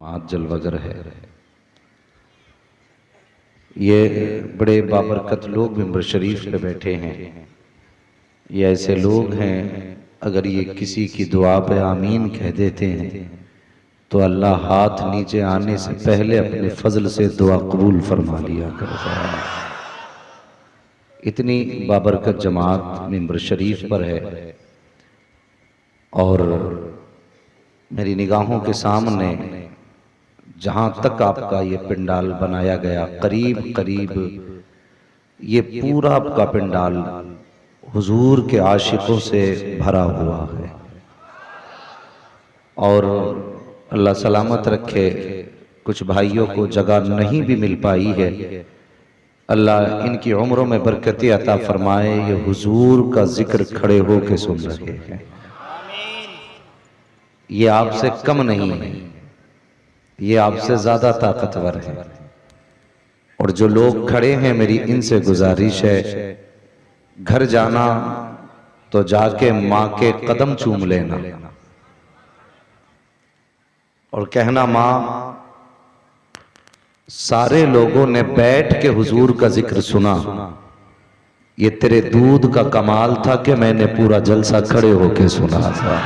आज जलवगर है। ये बड़े बाबरकत लोग मिंबर शरीफ पे बैठे हैं। ये ऐसे लोग हैं, अगर ये किसी की दुआ पे आमीन कह देते हैं तो अल्लाह हाथ नीचे आने से पहले अपने फजल से दुआ कबूल फरमा लिया करता है। इतनी बाबरकत जमात मिंबर शरीफ पर है और मेरी निगाहों के सामने जहाँ तक आपका ये पिंडाल बनाया गया, करीब करीब ये पूरा आपका पिंडाल हुजूर के आशिकों से भरा हुआ है। और अल्लाह सलामत रखे, कुछ भाइयों को जगह नहीं भी मिल पाई है, अल्लाह इनकी उम्रों में बरकतें अता फरमाए। ये हुजूर का जिक्र खड़े हो के सुन रहे हैं। ये आपसे कम नहीं है, ये आपसे ज्यादा ताकतवर है। और जो लोग खड़े हैं, मेरी इनसे गुजारिश है, घर जाना तो जाके माँ के कदम चूम लेना और कहना, माँ सारे लोगों ने बैठ के हुजूर का जिक्र सुना, ये तेरे दूध का कमाल था कि मैंने पूरा जलसा खड़े होके सुना था।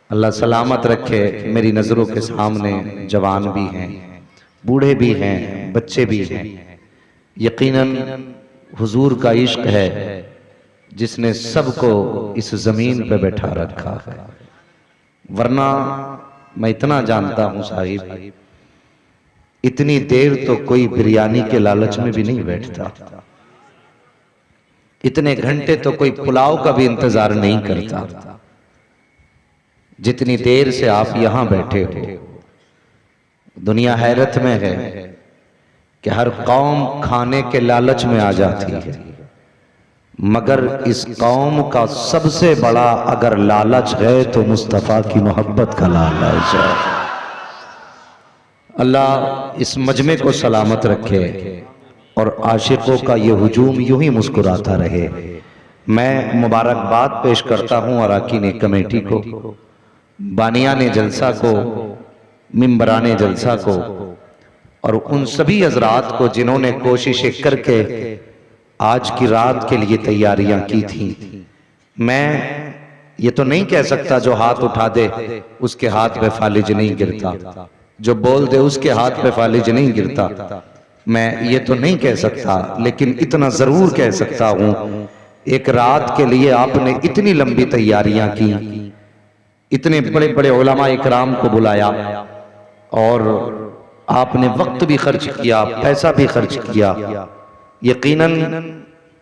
अल्लाह सलामत रखे। मेरी नजरों के सामने जवान भी हैं, बूढ़े भी हैं, बच्चे भी हैं। यकीनन हुजूर का इश्क है जिसने सबको इस जमीन पे बैठा रखा है। वरना मैं इतना जानता हूं साहिब, इतनी देर तो कोई बिरयानी के लालच में भी नहीं बैठता, इतने घंटे तो कोई पुलाव का भी इंतजार नहीं करता जितनी देर से आप यहां बैठे हो। दुनिया हैरत में है कि हर कौम खाने के लालच में आ जाती है, मगर इस कौम का सबसे बड़ा अगर लालच है तो मुस्तफा की मोहब्बत का लालच है। अल्लाह इस मजमे को सलामत रखे और आशिकों का ये हुजूम यूं ही मुस्कुराता रहे। मैं मुबारकबाद पेश करता हूं अराकीन कमेटी को, बानियाने जलसा को, मिंबराने जलसा को और उन सभी हजरात को जिन्होंने कोशिशें करके आज की रात के लिए तैयारियां की थी। मैं ये तो नहीं कह सकता जो हाथ उठा दे उसके हाथ पे फालिज नहीं गिरता, जो बोल दे उसके हाथ पे फालिज नहीं गिरता। मैं ये तो नहीं कह सकता, लेकिन इतना जरूर कह सकता हूं, एक रात के लिए आपने इतनी लंबी तैयारियां की, इतने बड़े बड़े उलमा इकराम को बुलाया और आपने वक्त भी खर्च किया, पैसा भी खर्च किया। यकीनन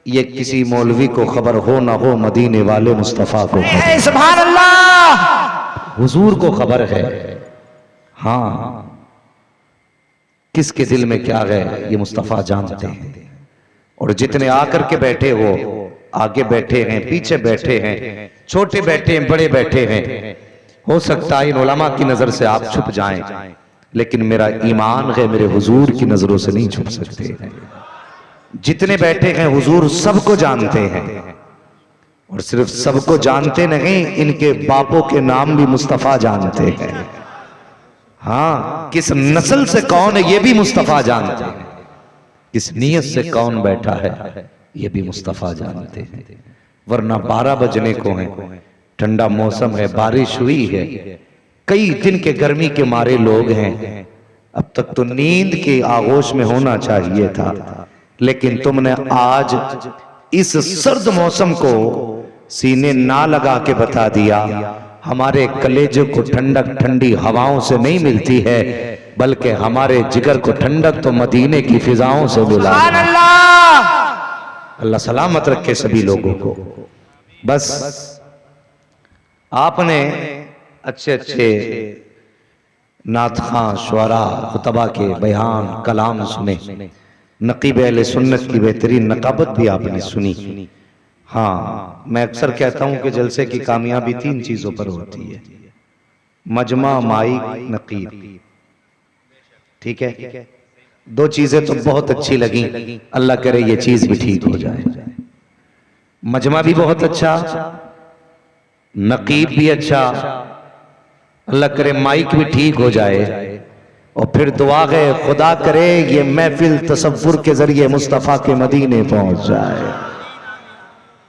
ये किसी मौलवी को खबर हो ना हो, मदीने वाले मुस्तफा को खबर, सुभान अल्लाह, हुजूर को खबर है। हाँ, किसके दिल में क्या है ये मुस्तफा जानते हैं। और जितने आकर के बैठे हो, आगे बैठे हैं, पीछे बैठे हैं, छोटे बैठे हैं, बड़े बैठे हैं, हो सकता है इन उलमा की नजर से आप छुप जाएं, लेकिन मेरा ईमान है मेरे हुजूर की नजरों से नहीं छुप सकते हैं। जितने बैठे हैं हुजूर सबको जानते हैं, और सिर्फ सबको जानते नहीं, इनके बापों के नाम भी मुस्तफा जानते हैं। हाँ, किस नस्ल से कौन है ये भी मुस्तफा जानते हैं, किस नीयत से कौन बैठा है ये भी मुस्तफा जानते हैं। वरना 12 बजने को है, ठंडा मौसम है, बारिश हुई है, कई दिन के गर्मी के मारे लोग हैं, अब तक तो नींद के आगोश में होना चाहिए था, लेकिन तुमने आज इस सर्द मौसम को सीने ना लगा के बता दिया। हमारे कलेजे को ठंडक ठंडी हवाओं से नहीं मिलती है, बल्कि हमारे जिगर को ठंडक तो मदीने की फिजाओं से मिला। अल्लाह सलामत रखे सभी लोगों को। बस आपने अच्छे अच्छे नातखां, शुअरा, खुतबा के बयान, कलाम सुने, नकीब अहले सुन्नत की बेहतरीन नकाबत भी आपने सुनी। हाँ, मैं अक्सर कहता हूं कि जलसे की कामयाबी 3 चीजों पर होती है, मजमा, माइक, नकीब। ठीक है, 2 चीजें तो बहुत अच्छी लगी, अल्लाह करे ये चीज भी ठीक हो जाए। मजमा भी बहुत अच्छा, नकीब भी अच्छा, अल्लाह करे माइक भी ठीक हो जाए और फिर दुआ है खुदा करे ये महफिल तसव्वुर के जरिए मुस्तफ़ा के मदीने पहुंच जाए।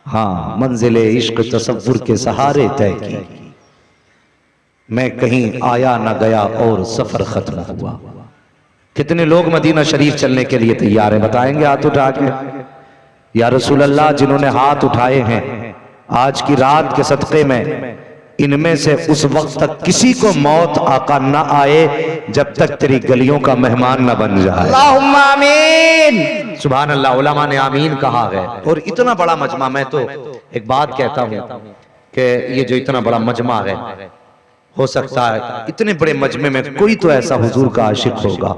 हाँ, मंजिले इश्क तसव्वुर के सहारे तय की, मैं कहीं आया ना गया और सफर खत्म हुआ। कितने लोग मदीना शरीफ चलने के लिए तैयार हैं? बताएंगे हाथ उठा के या रसूल अल्लाह। जिन्होंने हाथ उठाए हैं आज की रात के सदक़े में, इनमें से उस वक्त तक किसी को मौत आका ना आए जब तक तेरी गलियों का मेहमान ना बन जाए। अल्लाहुम्मा आमीन। सुभान अल्लाह। उलमा ने आमीन कहा है। और इतना बड़ा मजमा, मैं तो एक बात कहता हूं कि ये जो इतना बड़ा मजमा है, हो सकता है इतने बड़े मजमे में कोई तो ऐसा हुजूर का आशिक होगा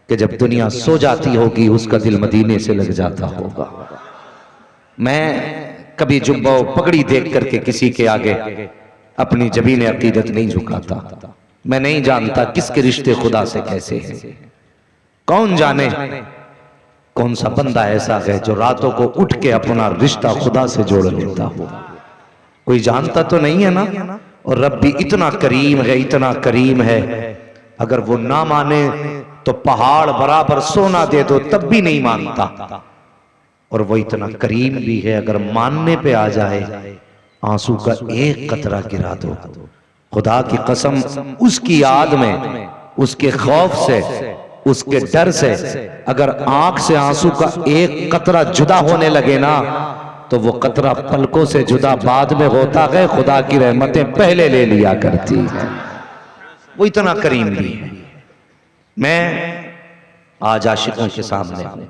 कि जब दुनिया सो जाती होगी उसका दिल मदीने से लग जाता होगा। मैं कभी जुब्बा पगड़ी देख करके किसी के आगे अपनी जबीन अकीदत नहीं झुकाता। मैं नहीं जानता किसके रिश्ते खुदा से कैसे हैं। कौन जाने कौन सा बंदा ऐसा है जो रातों को उठ के अपना रिश्ता खुदा से जोड़ लेता हो। कोई जानता तो नहीं है ना। और रब भी इतना करीम है, इतना करीम है, अगर वो ना माने तो पहाड़ बराबर सोना दे दो तब भी नहीं मानता। और वो इतना करीम भी है, अगर मानने पे आ जाए आंसू का एक कतरा गिरा दो। खुदा की कसम, उसकी याद में, उसके खौफ से, उसके डर से अगर आंख से आंसू का एक कतरा जुदा होने लगे ना, तो वो कतरा पलकों से जुदा बाद में होता है। खुदा की रहमतें पहले ले लिया करती है। वो इतना करीम भी है। मैं आज आशिकों के सामने हूं।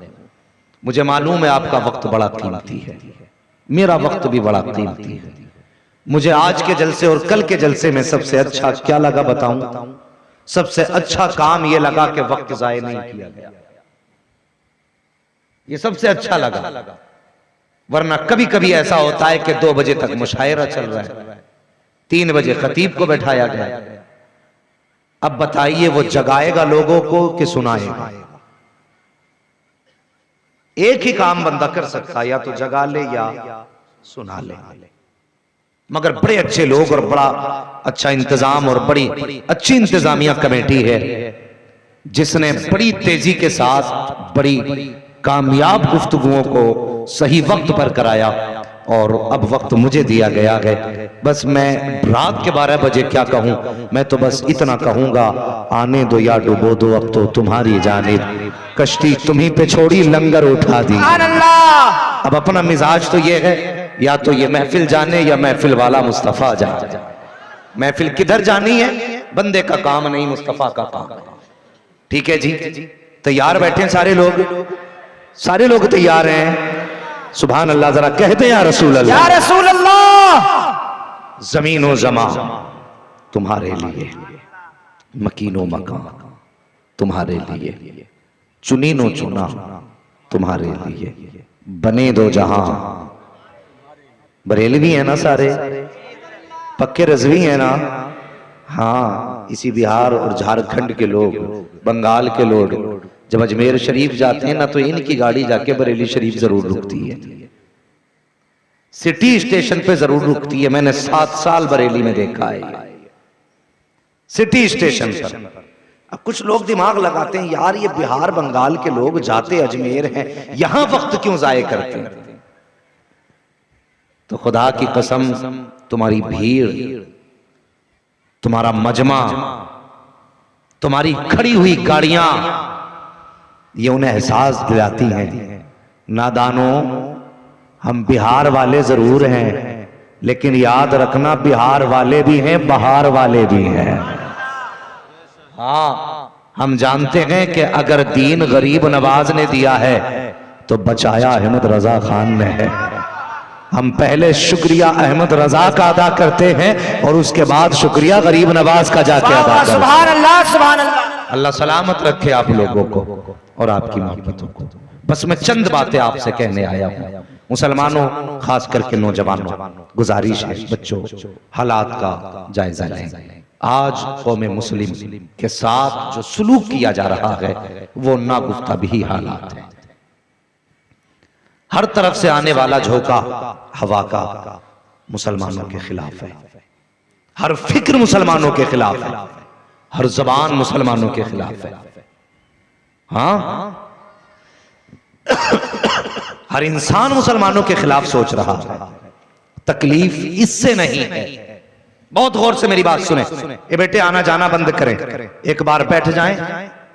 मुझे मालूम है आपका वक्त बड़ा कीमती है, मेरा वक्त भी बड़ा कीमती है। मुझे आज के जलसे और कल के जलसे में सबसे अच्छा क्या लगा बताऊं? सबसे अच्छा काम यह लगा कि वक्त जाया नहीं किया गया। ये सबसे अच्छा लगा। वरना कभी कभी ऐसा होता है कि 2 बजे तक मुशायरा चल रहा है, 3 बजे खतीब को बैठाया गया। अब बताइए वो जगाएगा लोगों को कि सुनाएगा? एक ही काम बंदा कर सकता है, या तो जगा ले या सुना ले। मगर बड़े अच्छे लोग और बड़ा अच्छा इंतजाम और बड़ी अच्छी इंतजामिया कमेटी है जिसने बड़ी तेजी के साथ बड़ी कामयाब गुफ्तगुओं को सही वक्त पर कराया। और अब वक्त मुझे दिया गया है। बस मैं रात के 12 बजे क्या कहूं, मैं तो बस इतना कहूंगा, आने दो या डुबो दो अब तो तुम्हारी जानिब, कश्ती तुम्ही पे छोड़ी लंगर उठा दी। अब अपना मिजाज तो ये है, या तो ये महफिल जाने या महफिल वाला मुस्तफा जाने। महफिल किधर जानी है, बंदे का काम नहीं, मुस्तफा का काम। ठीक है जी, तैयार बैठे हैं सारे लोग? सारे लोग तैयार हैं? सुभान अल्लाह। जरा कहते या रसूल अल्लाह, या रसूल अल्लाह। जमीनो जमा तुम्हारे लिए, मकीनो मकान तुम्हारे लिए, चुनीनो चुना तुम्हारे लिए, बने दो जहां। बरेलवी है ना सारे? पक्के रजवी है ना? हाँ, इसी बिहार और झारखंड के लोग, बंगाल के लोग जब अजमेर शरीफ जाते हैं ना, तो इनकी गाड़ी जाके बरेली शरीफ जरूर रुकती है। सिटी स्टेशन पे जरूर रुकती है। मैंने 7 साल बरेली में देखा है सिटी स्टेशन पर। अब कुछ लोग दिमाग लगाते हैं, यार ये बिहार बंगाल के लोग जाते अजमेर हैं, यहां वक्त क्यों जाया करते हैं? तो खुदा की कसम, तुम्हारी भीड़, तुम्हारा मजमा, तुम्हारी खड़ी हुई गाड़ियां, ये उन्हें एहसास दिलाती हैं, नादानों हम बिहार वाले जरूर हैं, लेकिन याद रखना बिहार वाले भी हैं, बहार वाले भी हैं। हाँ, हम जानते हैं कि अगर दीन गरीब नवाज ने दिया है तो बचाया अहमद रजा खान ने है। हम पहले शुक्रिया अहमद रजा का अदा करते हैं और उसके बाद शुक्रिया गरीब नवाज का जाके अदा करते हैं। सुभान अल्लाह, सुभान अल्लाह। अल्लाह सलामत रखे आप लोगों को और आपकी मोहब्बतों को। बस मैं चंद बातें आपसे कहने आया हूं। मुसलमानों, खास करके नौजवानों, गुजारिश है बच्चों, हालात का जायजा लें। आज कौम मुस्लिम के साथ जो सुलूक किया जा रहा है वो नागुफ्ताबी हालात है। हर तरफ से आने वाला झोंका हवा का मुसलमानों के खिलाफ है। हर फिक्र मुसलमानों के खिलाफ है, हर जबान मुसलमानों के खिलाफ है। हाँ, हर इंसान मुसलमानों के खिलाफ सोच रहा है। तकलीफ इससे नहीं है। बहुत गौर से मेरी बात सुने। ये बेटे आना जाना बंद करें, एक बार बैठ जाएं,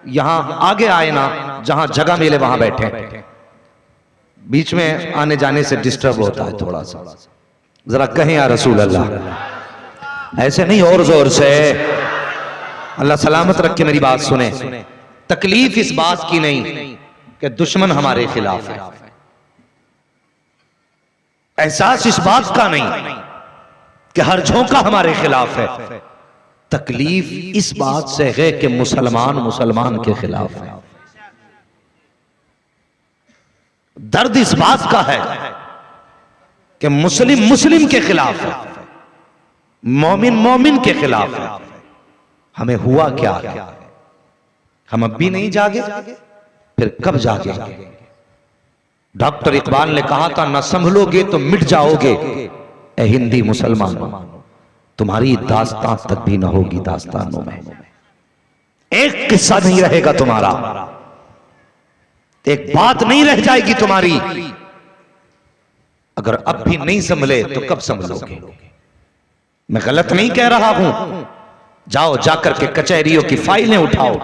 यहां आगे आए ना, जहां जगह मिले वहां बैठे। बीच में आने जाने से डिस्टर्ब होता है थोड़ा सा। जरा कहें या रसूल अल्लाह। ऐसे नहीं, और जोर से। अल्लाह सलामत रख के मेरी बात सुने। तकलीफ इस बात की नहीं कि दुश्मन हमारे खिलाफ है, एहसास इस बात का नहीं कि हर झोंका हमारे खिलाफ है। तकलीफ इस बात से है कि मुसलमान मुसलमान के खिलाफ है। दर्द इस बात का है कि मुस्लिम मुस्लिम के खिलाफ है, मोमिन मोमिन के खिलाफ है। हमें हुआ क्या? हम अब भी नहीं जागे, फिर कब जागेंगे? डॉक्टर इकबाल ने कहा था, न संभलोगे तो मिट जाओगे ए हिंदी मुसलमानों, तुम्हारी दास्तां तक भी न होगी दास्तानों में। एक किस्सा नहीं रहेगा तुम्हारा, एक बात नहीं रह जाएगी तुम्हारी। अगर अब भी नहीं संभले तो कब संभलोगे? मैं गलत नहीं कह रहा हूं। जाओ, जाकर के कचहरियों की फाइलें उठाओ,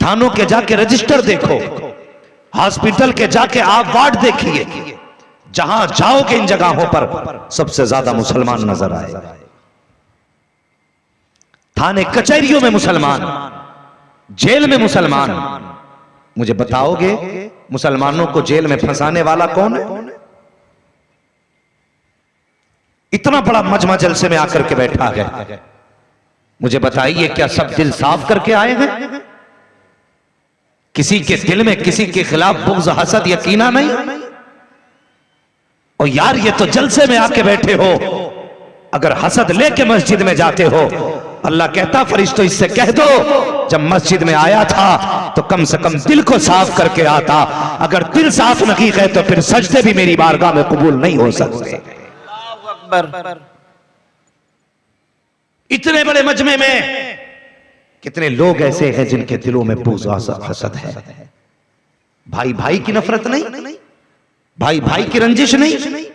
थानों के जाके रजिस्टर देखो, हॉस्पिटल के जाके आप वार्ड देखिए। जहां जाओगे इन जगहों पर सबसे ज्यादा मुसलमान नजर आएगा। थाने कचहरियों में मुसलमान, जेल में मुसलमान। मुझे बताओगे मुसलमानों को जेल में फंसाने वाला कौन है? इतना बड़ा मजमा जलसे में आकर के बैठा है। मुझे बताइए, क्या सब दिल साफ करके आए हैं? किसी के दिल में किसी के खिलाफ बुग़्ज़, हसद या कीना नहीं? और यार, ये तो जलसे में आके बैठे हो। अगर हसद लेके मस्जिद में जाते हो, अल्लाह कहता फरिश्तों इससे कह दो जब मस्जिद में आया था तो कम से कम दिल को साफ करके आता। अगर दिल साफ नहीं है तो फिर सजदे भी मेरी बारगाह में कबूल नहीं हो सकते। इतने बड़े मजमे में कितने लोग ऐसे हैं जिनके दिलों में बुग़्ज़ हसद है। भाई भाई की नफरत नहीं, भाई भाई की रंजिश नहीं।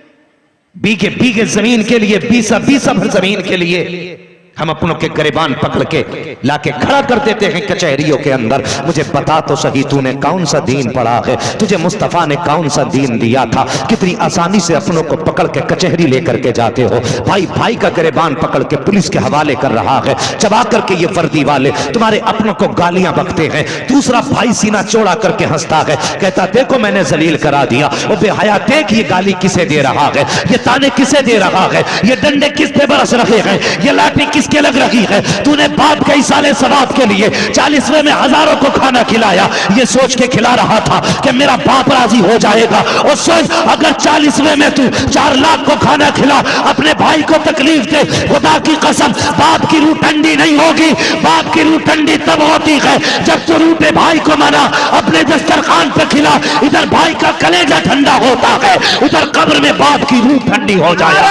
बीघे बीघे जमीन के लिए, बीसा बीसा भर जमीन के लिए हम अपनों के गिरबान पकड़ के लाके खड़ा कर देते हैं कचहरियों के अंदर। मुझे बता तो सही, तूने कौन सा दीन पढ़ा है? तुझे मुस्तफा ने कौन सा दीन दिया था? कितनी आसानी से अपनों को पकड़ के कचहरी लेकर के जाते हो। भाई भाई का गिरबान पकड़ के पुलिस के हवाले कर रहा है। चबा करके ये वर्दी वाले तुम्हारे अपनों को गालियां बकते हैं। दूसरा भाई सीना चौड़ा करके हंसता है, कहता देखो मैंने जलील करा दिया। वो बेहया, देख ये गाली किसे दे रहा है, ये ताने किसे दे रहा है, ये डंडे किस पे बरस रहे हैं, ये लाठी किसके लग रही है। तूने बाप कई साले सवाब के लिए 40वें में हजारों को खाना खिलाया, ये सोच के खिला रहा था कि मेरा बाप राजी हो जाएगा। और सोच, अगर 40वें में तू 4 लाख को खाना खिला, अपने भाई को तकलीफ दे, खुदा की कसम बाप की रूह ठंडी नहीं होगी। बाप की रूह ठंडी तब होती है जब तू रूठे भाई को मना, अपने दस्तरखान पे खिला। इधर भाई का कलेजा ठंडा होता है, उधर कब्र में बाप की रूह ठंडी हो जाए।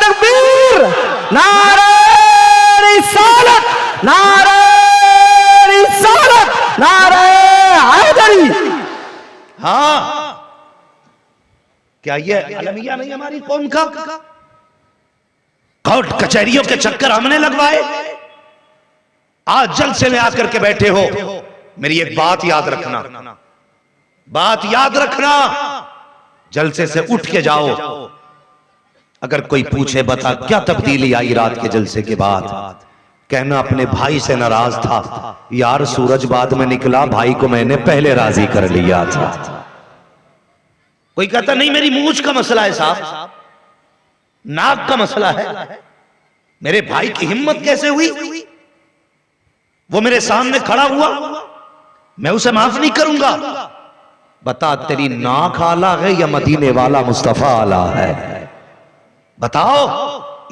तकबीर, नारे रिसालत, नारे रिसालत, नारे हैदरी। हाँ, क्या ये अलमिया नहीं हमारी कौम का? कोर्ट कचहरियों के चक्कर हमने लगवाए, आज जलसे में आकर के बैठे हो। मेरी एक बात याद रखना, बात याद रखना, जलसे से उठ के जाओ। अगर कोई पूछे बता क्या तब्दीली आई रात के जलसे के बाद, कहना अपने भाई से नाराज था यार, सूरज बाद में निकला, भाई को मैंने पहले राजी कर लिया था। कोई कहता नहीं मेरी मूंछ का मसला है साहब, नाक का मसला है। मेरे भाई की हिम्मत कैसे हुई? वो मेरे सामने खड़ा हुआ, मैं उसे माफ नहीं करूंगा। बता तेरी नाक आला है या मदीने वाला मुस्तफा आला है? बताओ।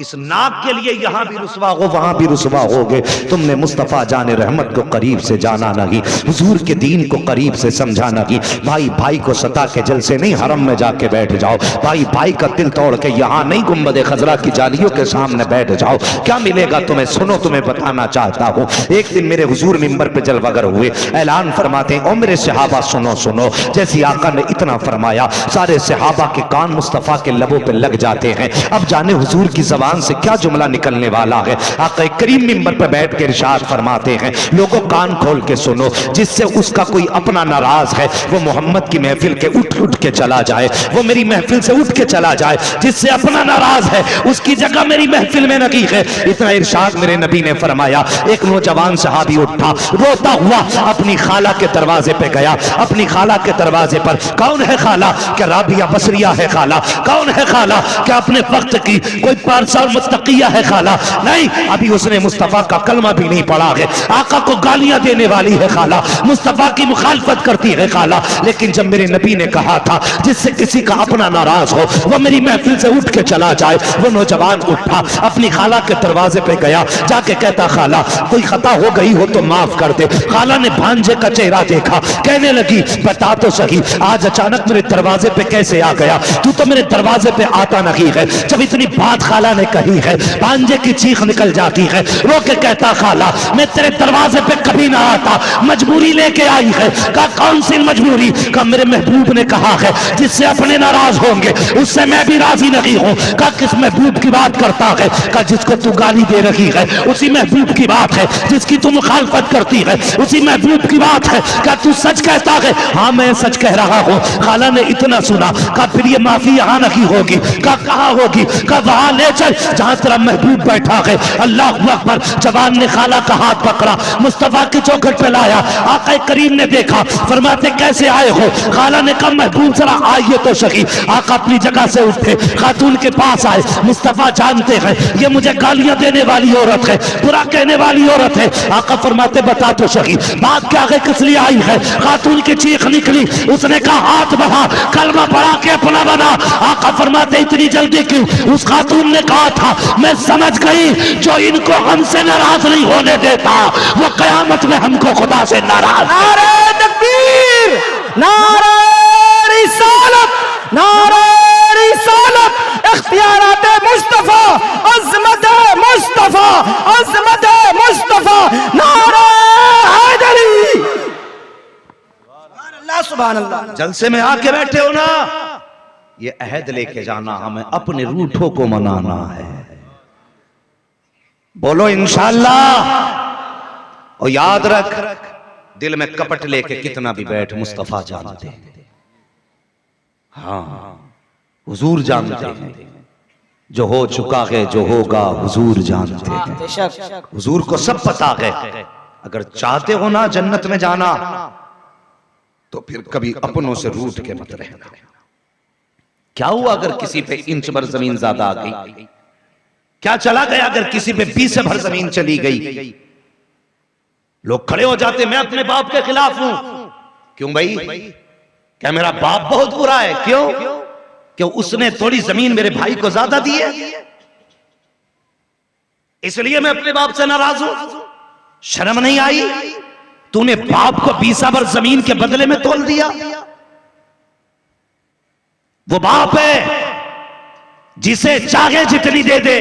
इस नाक के लिए यहां भी रुसवा हो वहां भी रुसवा होगे। तुमने मुस्तफा जाने रहमत को करीब से जाना नहीं, हुजूर के दीन को करीब से समझा नहीं। भाई भाई को सता के जलसे नहीं, हरम में जाके बैठ जाओ। भाई भाई का दिल तोड़ के यहां नहीं गुंबद खजरा की जालियों के सामने बैठ जाओ। क्या मिलेगा तुम्हें? सुनो, तुम्हें बताना चाहता हूं। एक दिन मेरे हुजूर मिंबर पे जलवागर हुए, ऐलान फरमाते हैं, ओ मेरे सहाबा सुनो सुनो। जैसे आका ने इतना फरमाया, सारे सहाबा के कान मुस्तफा के लबों पे लग जाते हैं। अब जाने हुजूर की जबान से क्या जुमला निकलने वाला है। आका करीम मिंबर पर बैठ के इरशाद फरमाते हैं, लोगों कान खोल के सुनो, जिससे उसका कोई अपना नाराज है वो मोहम्मद की महफिल के उठ उठ के चला जाए, वो मेरी महफिल से उठ के चला जाए। जिससे अपना नाराज है उसकी जगह मेरी महफिल में नहीं है। इतना इरशाद मेरे नबी ने फरमाया। एक नौजवान सहाबी उठा, रोता हुआ अपनी खाला के दरवाजे पे गया। अपनी खाला के दरवाजे पर, कौन है खाला? क्या राबिया बसरिया है खाला? कौन है खाला? क्या अपने वक्त की कोई पारसा मुत्तकिया है खाला? नहीं, अभी उसने मुस्तफा का कलमा भी नहीं पढ़ा है। आका को गालियां देने वाली है खाला, मुस्तफा की मुखालफत करती है खाला। लेकिन जब मेरे नबी ने कहा था जिससे किसी का अपना नाराज हो वो मेरी महफिल से उठ के चला जाए, वो नौजवान उठा, अपनी खाला के दरवाजे पे गया, जाके कहता, खाला कोई खता हो गई हो तो माफ कर दे। खाला ने भांजे का चेहरा देखा, कहने लगी, बता तो सही, आज अचानक मेरे दरवाजे पे कैसे आ गया? तू तो मेरे दरवाजे पे आता नहीं है। जब इतनी बात खाला ने कही है, भांजे की चीख निकल जाती है। रो के कहता, खाला मैं तेरे दरवाजे पे कभी ना आता, मजबूरी लेके आई है। कहा, कौन सी मजबूरी? कहा, मेरे महबूब ने कहा है जिससे अपने नाराज होंगे उससे मैं भी राजी नहीं हूं। कहा, किस महबूब की बात करता है? कहा, जिसको तू गाली दे रही है उसी महबूब की बात है। जिसकी तू मुखालफत करती है उसी महबूब की बात है। कहा, तू सच कहता है? हाँ मैं सच कह रहा हूं। खाला ने इतना सुना, कहा, फिर ये माफी यहां नहीं होगी। कहा, कहां होगी? कहा, वहां ले चल जहां तेरा महबूब बैठा है। अल्लाह अकबर। जवान ने खाला का हाथ पकड़ा, मुस्तफा की चौखट पे लाया। आका करीम ने देखा, फरमाते, कैसे आए हो? खाला ने कहा, महबूब जरा आइए तो सही। आका अपनी जगह से उठे, खातून के पास आए। मुस्तफा जानते हैं ये मुझे गालियां देने वाली औरत है, बुरा कहने वाली औरत है। आका फरमाते, बता तो सही बात क्या है, किस लिए आई है? खातून की चीख निकली, उसने कहा, हाथ बढ़ा, कलमा पढ़ा के अपना बना। आका फरमाते, इतनी जल्दी क्यों? उस खातून ने कहा था, मैं समझ गई जो इनको हमसे नाराज नहीं होने देता वो कयामत में हमको खुदा से नाराज। नारे तकबीर, नारे रिसालत, नारे रिसालत, इख्तियारात मुस्तफा, अज़मत मुस्तफा, अज़मत मुस्तफा, नारे हैदरी। अल्लाह सुभान अल्लाह। जलसे में आके बैठे हो ना, ये अहद लेके जाना, हमें अपने रूठों को मनाना है। बोलो इंशाअल्लाह। और याद रख, दिल में कपट लेके कितना भी बैठ, मुस्तफा जानते हैं। हाँ, हुजूर जानते हैं। जो हो चुका है, जो होगा, हुजूर जानते हैं। हुजूर को सब पता है। अगर चाहते हो ना जन्नत में जाना तो फिर कभी अपनों से रूठ के मत रहना। क्या हुआ अगर किसी पे इंच भर जमीन ज्यादा आ गई? क्या चला गया अगर किसी पे 20 भर जमीन चली गई? लोग खड़े हो जाते, मैं अपने बाप के खिलाफ हूं। क्यों भाई? क्या मेरा बाप बहुत बुरा है? क्यों? क्यों उसने थोड़ी जमीन मेरे भाई को ज्यादा दी है, इसलिए मैं अपने बाप से नाराज हूं? शर्म नहीं आई? तूने बाप को 20 भर जमीन के बदले में तोल दिया। वो बाप है जिसे चाहे जितनी दे दे,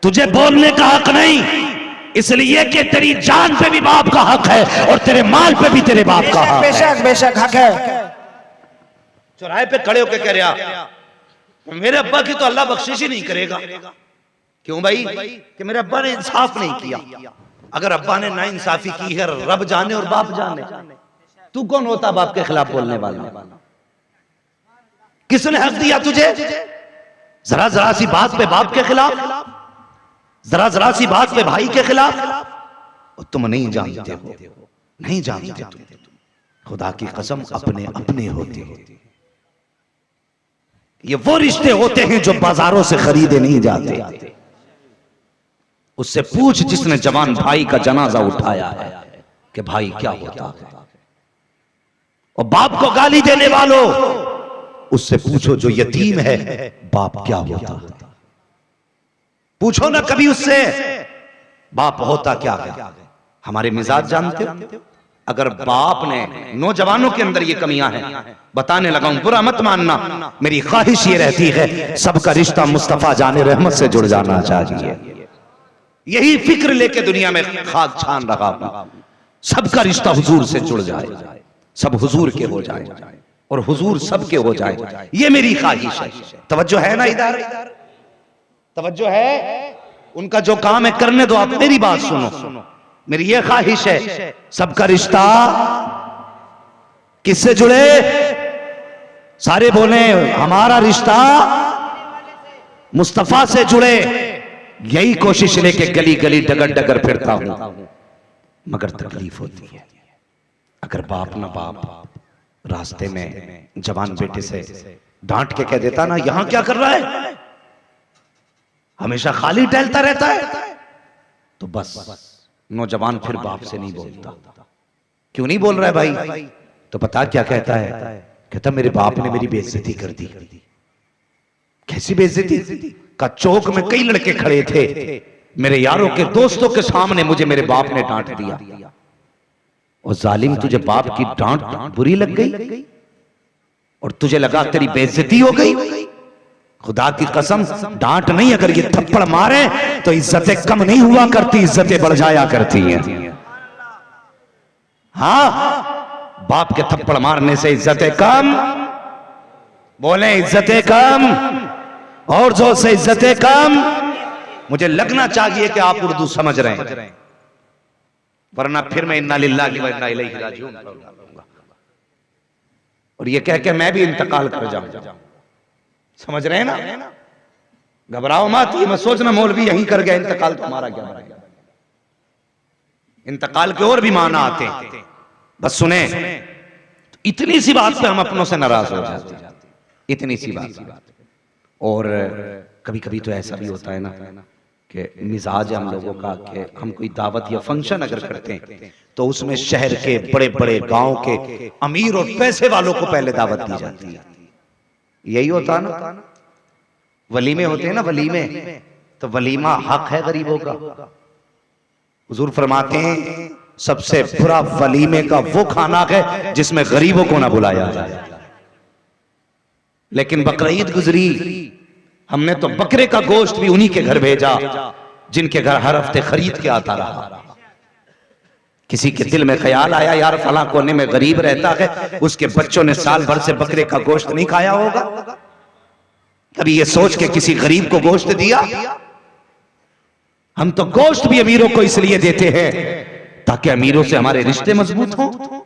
तुझे बोलने का हक नहीं, इसलिए कि तेरी जान पे भी बाप का हक है और तेरे माल पे भी तेरे बाप का हक है। बेशक बेशक हक है। चौराहे पे खड़े होकर कह रहा, मेरे अब्बा की तो अल्लाह बख्शिश ही नहीं करेगा। क्यों भाई? कि मेरे अब्बा ने इंसाफ नहीं किया। अगर अब्बा ने ना इंसाफी की है, रब जाने और बाप जाने, तू कौन होता बाप के खिलाफ बोलने वाला? किसने हक दिया तुझे? जरा जरा सी बात पे बाप के खिलाफ, जरा जरा सी बात पे भाई के खिलाफ। और तुम नहीं जानते हो, नहीं जानते तुम, खुदा की कसम अपने अपने होते हो। ये वो रिश्ते होते हैं जो बाजारों से खरीदे नहीं जाते। उससे पूछ जिसने जवान भाई का जनाजा उठाया है कि भाई क्या होता है। और बाप को गाली देने वालों, उससे पूछो जो यतीम है बाप क्या होता है। पूछो ना कभी उससे बाप होता क्या है। हमारे मिजाज जानते हो, अगर बाप ने नौजवानों के अंदर ये कमियां हैं, बताने लगा हूं, बुरा मत मानना, मेरी ख्वाहिश ये रहती है सबका रिश्ता मुस्तफा जाने रहमत से जुड़ जाना चाहिए। यही फिक्र लेके दुनिया में खाक छान रहा हूं, सबका रिश्ता हुजूर से जुड़ जाए, सब हुजूर के हो जाए और हुजूर सबके हो जाए, ये मेरी ख्वाहिश है। तवज्जो है ना इधर, तवज्जो है। उनका जो काम है करने दो, आप मेरी बात सुनो। मेरी ये ख्वाहिश है सबका रिश्ता किससे जुड़े, सारे बोले हमारा रिश्ता मुस्तफा से जुड़े। यही कोशिश लेके गली गली डगर डगर फिरता हूं, मगर तकलीफ होती है। अगर बाप ना बाप रास्ते में जवान बेटे से डांट के कह देता ना, यहां क्या कर रहा है, हमेशा खाली टहलता रहता है, तो बस नौजवान फिर बाप से नहीं बोलता। क्यों नहीं बोल रहा है भाई, तो पता क्या कहता है, कहता मेरे बाप ने मेरी बेइज्जती कर दी। कैसी बेइज्जती, का चौक में कई लड़के खड़े थे, मेरे यारों के दोस्तों के सामने मुझे मेरे बाप ने डांट दिया। और जालिम, तुझे बाप की डांट बुरी लग गई और तुझे लगा तेरी बेइज्जती हो गई। खुदा की कसम, डांट नहीं, अगर ये थप्पड़ मारे तो इज्जतें कम नहीं हुआ करती, इज्जतें बढ़ जाया करती हैं। हाँ, बाप के थप्पड़ मारने से इज्जतें कम, बोले इज्जतें कम, और जोर से इज्जतें कम। मुझे लगना चाहिए कि आप उर्दू समझ रहे हैं, वरना फिर मैं इन्ना लिल्लाहि व इन्ना इलैहि राजिऊन कहूंगा और ये कह के मैं भी इंतकाल कर जाऊंगा। समझ रहे हैं ना, घबराओ मत, ये मत सोचना मौलवी यहीं कर गया, इंतकाल तुम्हारा क्या बनेगा। इंतकाल के और भी माना आते हैं, बस सुने। तो इतनी सी बात पे हम अपनों से नाराज हो जाते हैं, इतनी सी बात। और कभी कभी तो ऐसा भी होता है ना कि मिजाज हम लोगों का कि हम कोई दावत या फंक्शन अगर करते हैं तो उसमें शहर के बड़े बड़े गांव के अमीर और पैसे वालों को पहले दावत दी जाती है। यही होता ना, वलीमे होते हैं ना, वलीमे, तो वलीमा हक है गरीबों का। हुजूर फरमाते हैं सबसे बुरा वलीमे का वो खाना है जिसमें गरीबों को ना बुलाया जाए। लेकिन बकरीद गुजरी, हमने तो बकरे का गोश्त भी उन्हीं के घर भेजा जिनके घर हर हफ्ते खरीद के आता रहा। किसी के दिल में ख्याल आया यार फला कोने में गरीब रहता है, उसके बच्चों ने साल भर से बकरे का गोश्त नहीं खाया होगा, कभी ये सोच के किसी गरीब को गोश्त दिया? हम तो गोश्त भी अमीरों को इसलिए देते हैं ताकि अमीरों से हमारे रिश्ते मजबूत हों।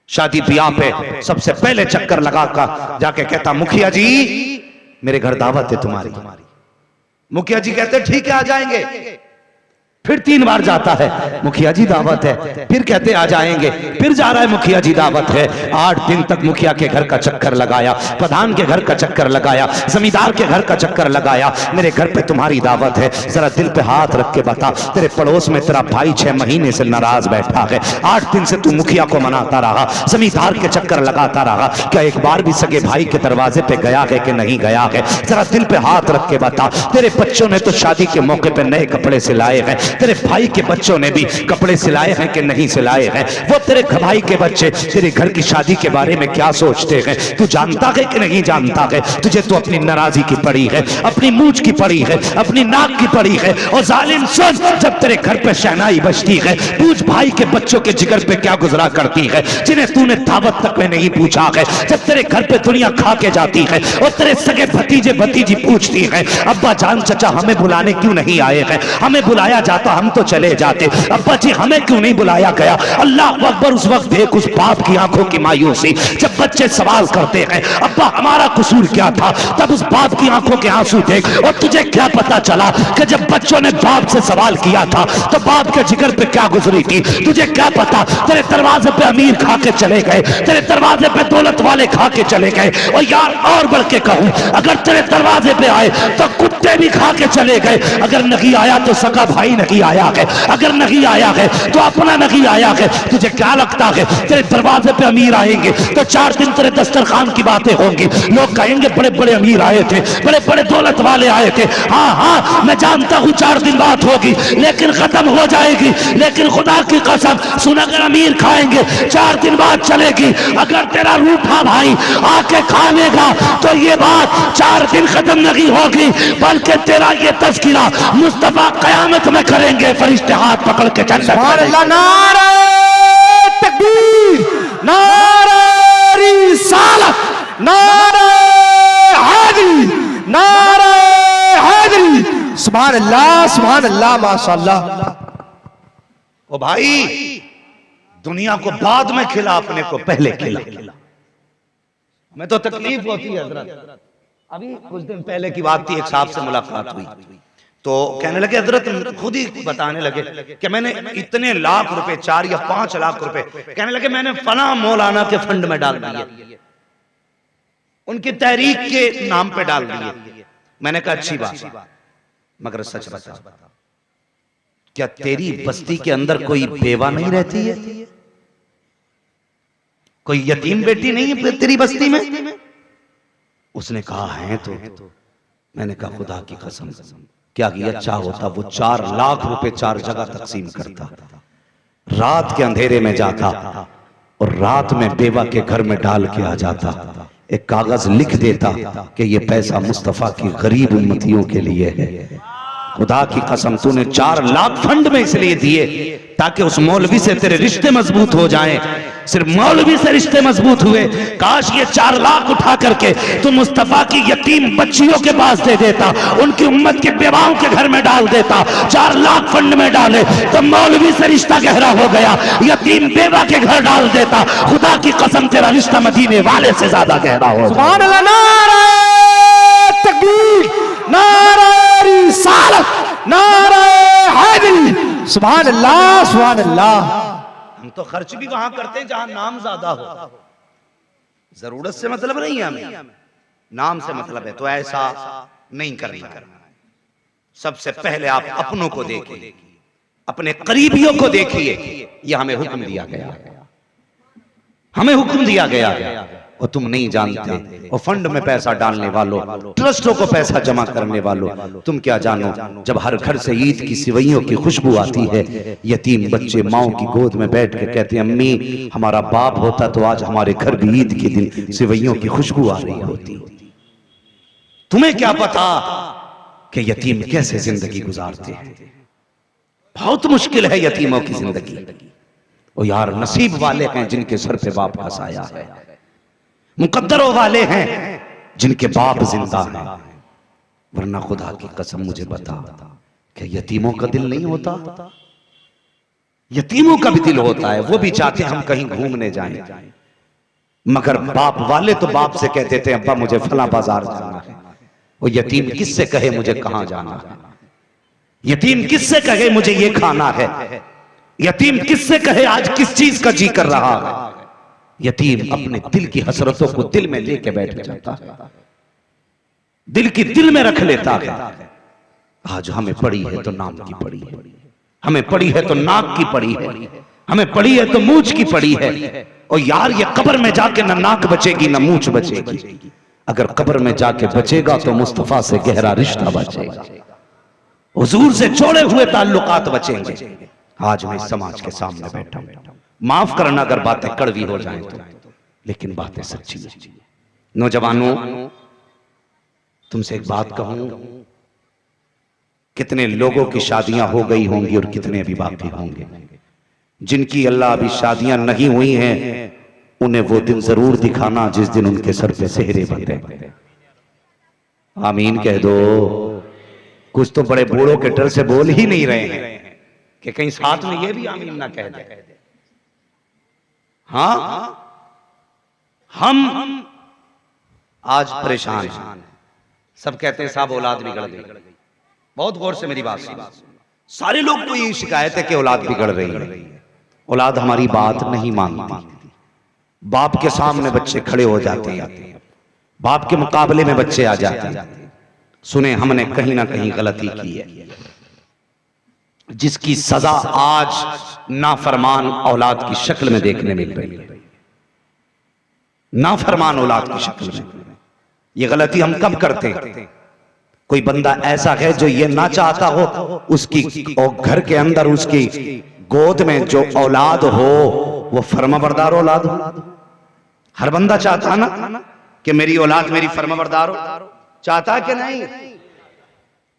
शादी ब्याह पे सबसे पहले चक्कर लगाकर जाके कहता मुखिया जी मेरे घर दावत है तुम्हारी। मुखिया जी कहते ठीक है आ जाएंगे। फिर 3 बार जाता है, मुखिया जी दावत है, फिर कहते आ जाएंगे, फिर जा रहा है मुखिया जी दावत है। 8 दिन तक मुखिया के घर का चक्कर लगाया, प्रधान के घर का चक्कर लगाया, जमींदार के घर का चक्कर लगाया, मेरे घर पे तुम्हारी दावत है, जरा दिल पे हाथ रख के बता तेरे पड़ोस में तेरा भाई 6 महीने से नाराज बैठा है, 8 दिन से तू मुखिया को मनाता रहा, जमींदार के चक्कर लगाता रहा, क्या एक बार भी सगे भाई के दरवाजे पे गया है कि नहीं गया है? जरा दिल पे हाथ रख के बता। तेरे बच्चों ने तो शादी के मौके पे नए कपड़े सिलाए हैं, तेरे भाई के बच्चों ने भी कपड़े सिलाए हैं कि नहीं सिलाए हैं? वो तेरे भाई के बच्चे तेरे घर की शादी के बारे में क्या सोचते हैं तू जानता है कि नहीं जानता है? तुझे तो अपनी नाराजगी की पड़ी है, अपनी मूंछ की पड़ी है, अपनी नाक की पड़ी है। और जालिम सुन, जब तेरे घर पे शहनाई बजती है पूछ भाई के बच्चों के जिगर पे क्या गुजरा करती है जिन्हें तूने दावत तक में नहीं पूछा है। जब तेरे घर पे दुनिया खा के जाती है और तेरे सगे भतीजे भतीजी पूछती है अब्बा जान चचा हमें बुलाने क्यों नहीं आए हैं? हमें बुलाया जाता हम तो चले जाते, अब्बा जी हमें क्यों नहीं बुलाया गया? अल्लाह अकबर। उस वक्त देख उस बाप की आंखों की मायूसी जब बच्चे सवाल करते हैं अब्बा हमारा कसूर क्या था, तब उस बाप की आंखों के आंसू देख। और तुझे क्या पता चला कि जब बच्चों ने बाप से सवाल किया था तो बाप के जिगर पे क्या गुजरी थी? तुझे क्या पता तेरे दरवाजे पे अमीर खा के चले गए, तेरे दरवाजे पे दौलत वाले खा के चले गए। और यार और बढ़ के कहूं, अगर तेरे दरवाजे पे आए तो कुत्ते भी खा के चले गए, अगर नहीं आया तो सगा भाई नहीं नहीं आया है, अगर नहीं आया है तो अपना नहीं आया है। तुझे क्या लगता है तेरे दरवाजे पे अमीर आएंगे तो 4 दिन तेरे दस्तरखान की बातें होंगी, लोग कहेंगे बड़े बड़े अमीर आए थे, बड़े बड़े दौलत वाले आए थे। हाँ हाँ मैं जानता हूँ 4 दिन बात होगी लेकिन खत्म हो जाएगी। लेकिन खुदा की कसम सुन, अगर अमीर खाएंगे 4 दिन बाद चलेगी, अगर तेरा रूठा भाई आके खा लेगा तो ये बात 4 दिन खत्म नहीं होगी, बल्कि तेरा ये तज़किरा मुस्तफा क़यामत में करेंगे, फरिश्ते हाथ पकड़ के जन्नत में। नारे तकबीर, नारे रिसालत, नारे हैदरी, नारे हैदरी। सुभान अल्लाह माशाअल्लाह। ओ भाई, दुनिया को बाद में खिला, अपने को पहले खिला। हमें तो तकलीफ होती है हजरत। अभी कुछ दिन पहले की बात थी, एक साहब से मुलाकात हुई तो कहने लगे हजरत, खुद ही बताने लगे कि मैंने इतने लाख रुपए, 4 या 5 लाख रुपए, कहने लगे मैंने फला मौलाना के फंड में डाल दिए, उनकी तहरीक के नाम पे डाल दिए। मैंने कहा अच्छी बात, मगर सच बता, क्या तेरी बस्ती के अंदर कोई बेवा नहीं रहती है? कोई यतीम बेटी नहीं है तेरी बस्ती में? उसने कहा है तो। मैंने कहा खुदा की कसम, क्या अच्छा होता वो 4 लाख रुपए 4 जगह तकसीम करता, रात के अंधेरे में जाता और रात में बेवा के घर में डाल के आ जाता, एक कागज लिख देता कि ये पैसा मुस्तफा की गरीब उम्मतियों के लिए है। खुदा की कसम तूने 4 लाख फंड में इसलिए दिए ताकि उस मौलवी से तेरे रिश्ते मजबूत हो जाएं। सिर्फ मौलवी से रिश्ते मजबूत हुए, काश ये 4 लाख उठा करके तू मुस्तफा की यतीम बच्चियों के पास दे देता, उनकी उम्मत के बेवाओं के घर में डाल देता। 4 लाख फंड में डाले तो मौलवी से रिश्ता गहरा हो गया, यतीम बेवा के घर डाल देता, खुदा की कसम तेरा रिश्ता मदीने वाले से ज्यादा गहरा हो। सुभान अल्लाह, नारे तकबीर, नारे रिसालत, नारे हैदरी। सुभान अल्लाह, सुभान अल्लाह। हम तो खर्च भी वहां करते हैं जहां नाम ज्यादा हो। जरूरत से मतलब नहीं है हमें, नाम से मतलब है, तो ऐसा नहीं करना। सबसे पहले आप अपनों को देखिए, अपने करीबियों को देखिए। यह हमें हुक्म दिया गया, हमें हुक्म दिया गया। और तुम नहीं जानते, और फंड में पैसा डालने वालों, ट्रस्टों को पैसा जमा करने वालों, तुम क्या जानो जब हर घर से ईद की सिवैयों की खुशबू आती है, यतीम बच्चे माओ की गोद में बैठ के कहते हैं अम्मी हमारा बाप होता तो आज हमारे घर भी ईद के दिन सिवैयों की खुशबू आ रही होती। तुम्हें क्या पता कि यतीम कैसे जिंदगी गुजारते हैं? बहुत मुश्किल है यतीमों की जिंदगी। और यार नसीब वाले हैं जिनके सर पे बाप का साया है, मुकद्दरों वाले हैं जिनके बाप जिंदा हैं, वरना खुदा की कसम मुझे बता कि यतीमों का दिल नहीं होता? यतीमों का भी दिल होता है, वो भी चाहते हम कहीं घूमने जाएं, मगर बाप वाले तो बाप से कहते थे अब्बा मुझे फला बाजार जाना है। वो यतीम किससे कहे मुझे कहां जाना है? यतीम किससे कहे मुझे ये खाना है? यतीम किससे कहे आज किस चीज का जी कर रहा है? यतीम अपने दिल की हसरतों को दिल में लेके बैठ जाता है, दिल की दिल में रख लेता है। आज हमें पड़ी है तो नाम की पड़ी है, हमें पड़ी है तो नाक की पड़ी है, हमें पड़ी है तो मूंछ की पड़ी है। और यार ये कब्र में जाके न नाक बचेगी न मूंछ बचेगी। अगर कब्र में जाके बचेगा तो मुस्तफा से गहरा रिश्ता बचेगा, हुजूर से जोड़े हुए ताल्लुकात बचेंगे। आज मैं समाज के सामने बैठा हूं, माफ करना अगर बातें कड़वी हो जाएं तो, लेकिन बातें सच्ची है। नौजवानों तुमसे एक बात कहूं, कितने लोगों की शादियां हो गई होंगी और कितने अभी बाकी होंगे। जिनकी अल्लाह अभी शादियां नहीं हुई हैं उन्हें वो दिन जरूर दिखाना जिस दिन उनके सर पे सेहरे बंधे। आमीन कह दो। कुछ तो बड़े बूढ़ों के डर से बोल ही नहीं रहे हैं कि कहीं साथ में ये भी आमीन ना कह दे। हाँ हम आज परेशान हैं, सब कहते हैं साहब औलाद बिगड़ गई। बहुत गौर से मेरी बात सुनो, सारे लोग को ये शिकायत है कि औलाद बिगड़ रही है। औलाद हमारी बात नहीं मानती, बाप के सामने बच्चे खड़े हो जाते हैं, बाप के मुकाबले में बच्चे आ जाते हैं। सुने हमने कहीं ना कहीं गलती की है, जिसकी सजा आज नाफरमान औलाद की शक्ल में देखने मिल रही है, नाफरमान औलाद की शक्ल में। ये गलती हम कब करते हैं? कोई बंदा ऐसा है जो ये ना चाहता हो उसकी और घर के अंदर उसकी गोद में जो औलाद हो वो फर्माबरदार औलाद हो। हर बंदा चाहता है ना कि मेरी औलाद मेरी फर्माबरदार हो, चाहता कि नहीं?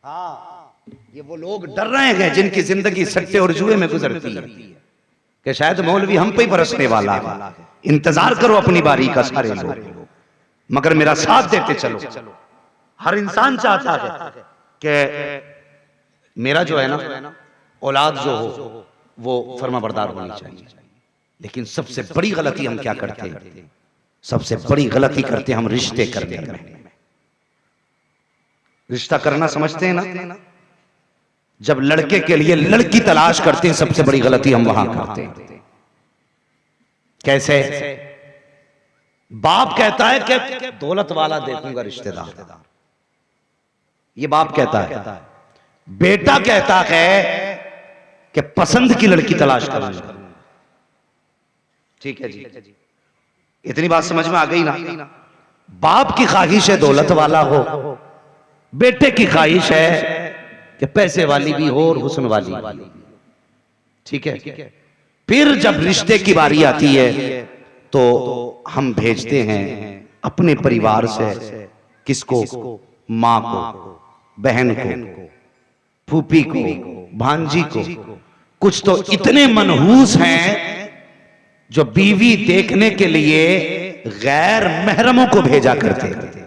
हाँ, ये वो लोग डर रहे हैं जिनकी जिंदगी सट्टे और जुए में गुजरती है कि शायद मौलवी हम पे ही बरसने वाला है। इंतजार करो अपनी बारी का सारे लोग, मगर मेरा साथ देते चलो। हर इंसान चाहता है कि मेरा जो है ना औलाद जो हो वो फर्माबरदार होनी चाहिए। लेकिन सबसे बड़ी गलती हम क्या करते हैं? सबसे बड़ी गलती करते हम रिश्ते करने में। रिश्ता करना समझते हैं ना, जब लड़के के लिए लड़की तलाश करते हैं सबसे बड़ी गलती हम वहां करते हैं। कैसे? बाप कहता है कि दौलत वाला देखूंगा रिश्तेदार, ये बाप कहता है। बेटा कहता है कि पसंद की लड़की तलाश करूंगा। ठीक है जी, इतनी बात समझ में आ गई ना? बाप की ख्वाहिश है दौलत वाला हो, बेटे की ख्वाहिश है कि पैसे वाली भी हो और हुस्न वाली। ठीक है। फिर जब रिश्ते की बारी आती है तो हम भेजते हैं अपने परिवार से किसको? मां को, बहन को, फूफी को, भांजी को। कुछ तो इतने मनहूस हैं जो बीवी देखने के लिए गैर महरमों को भेजा करते थे।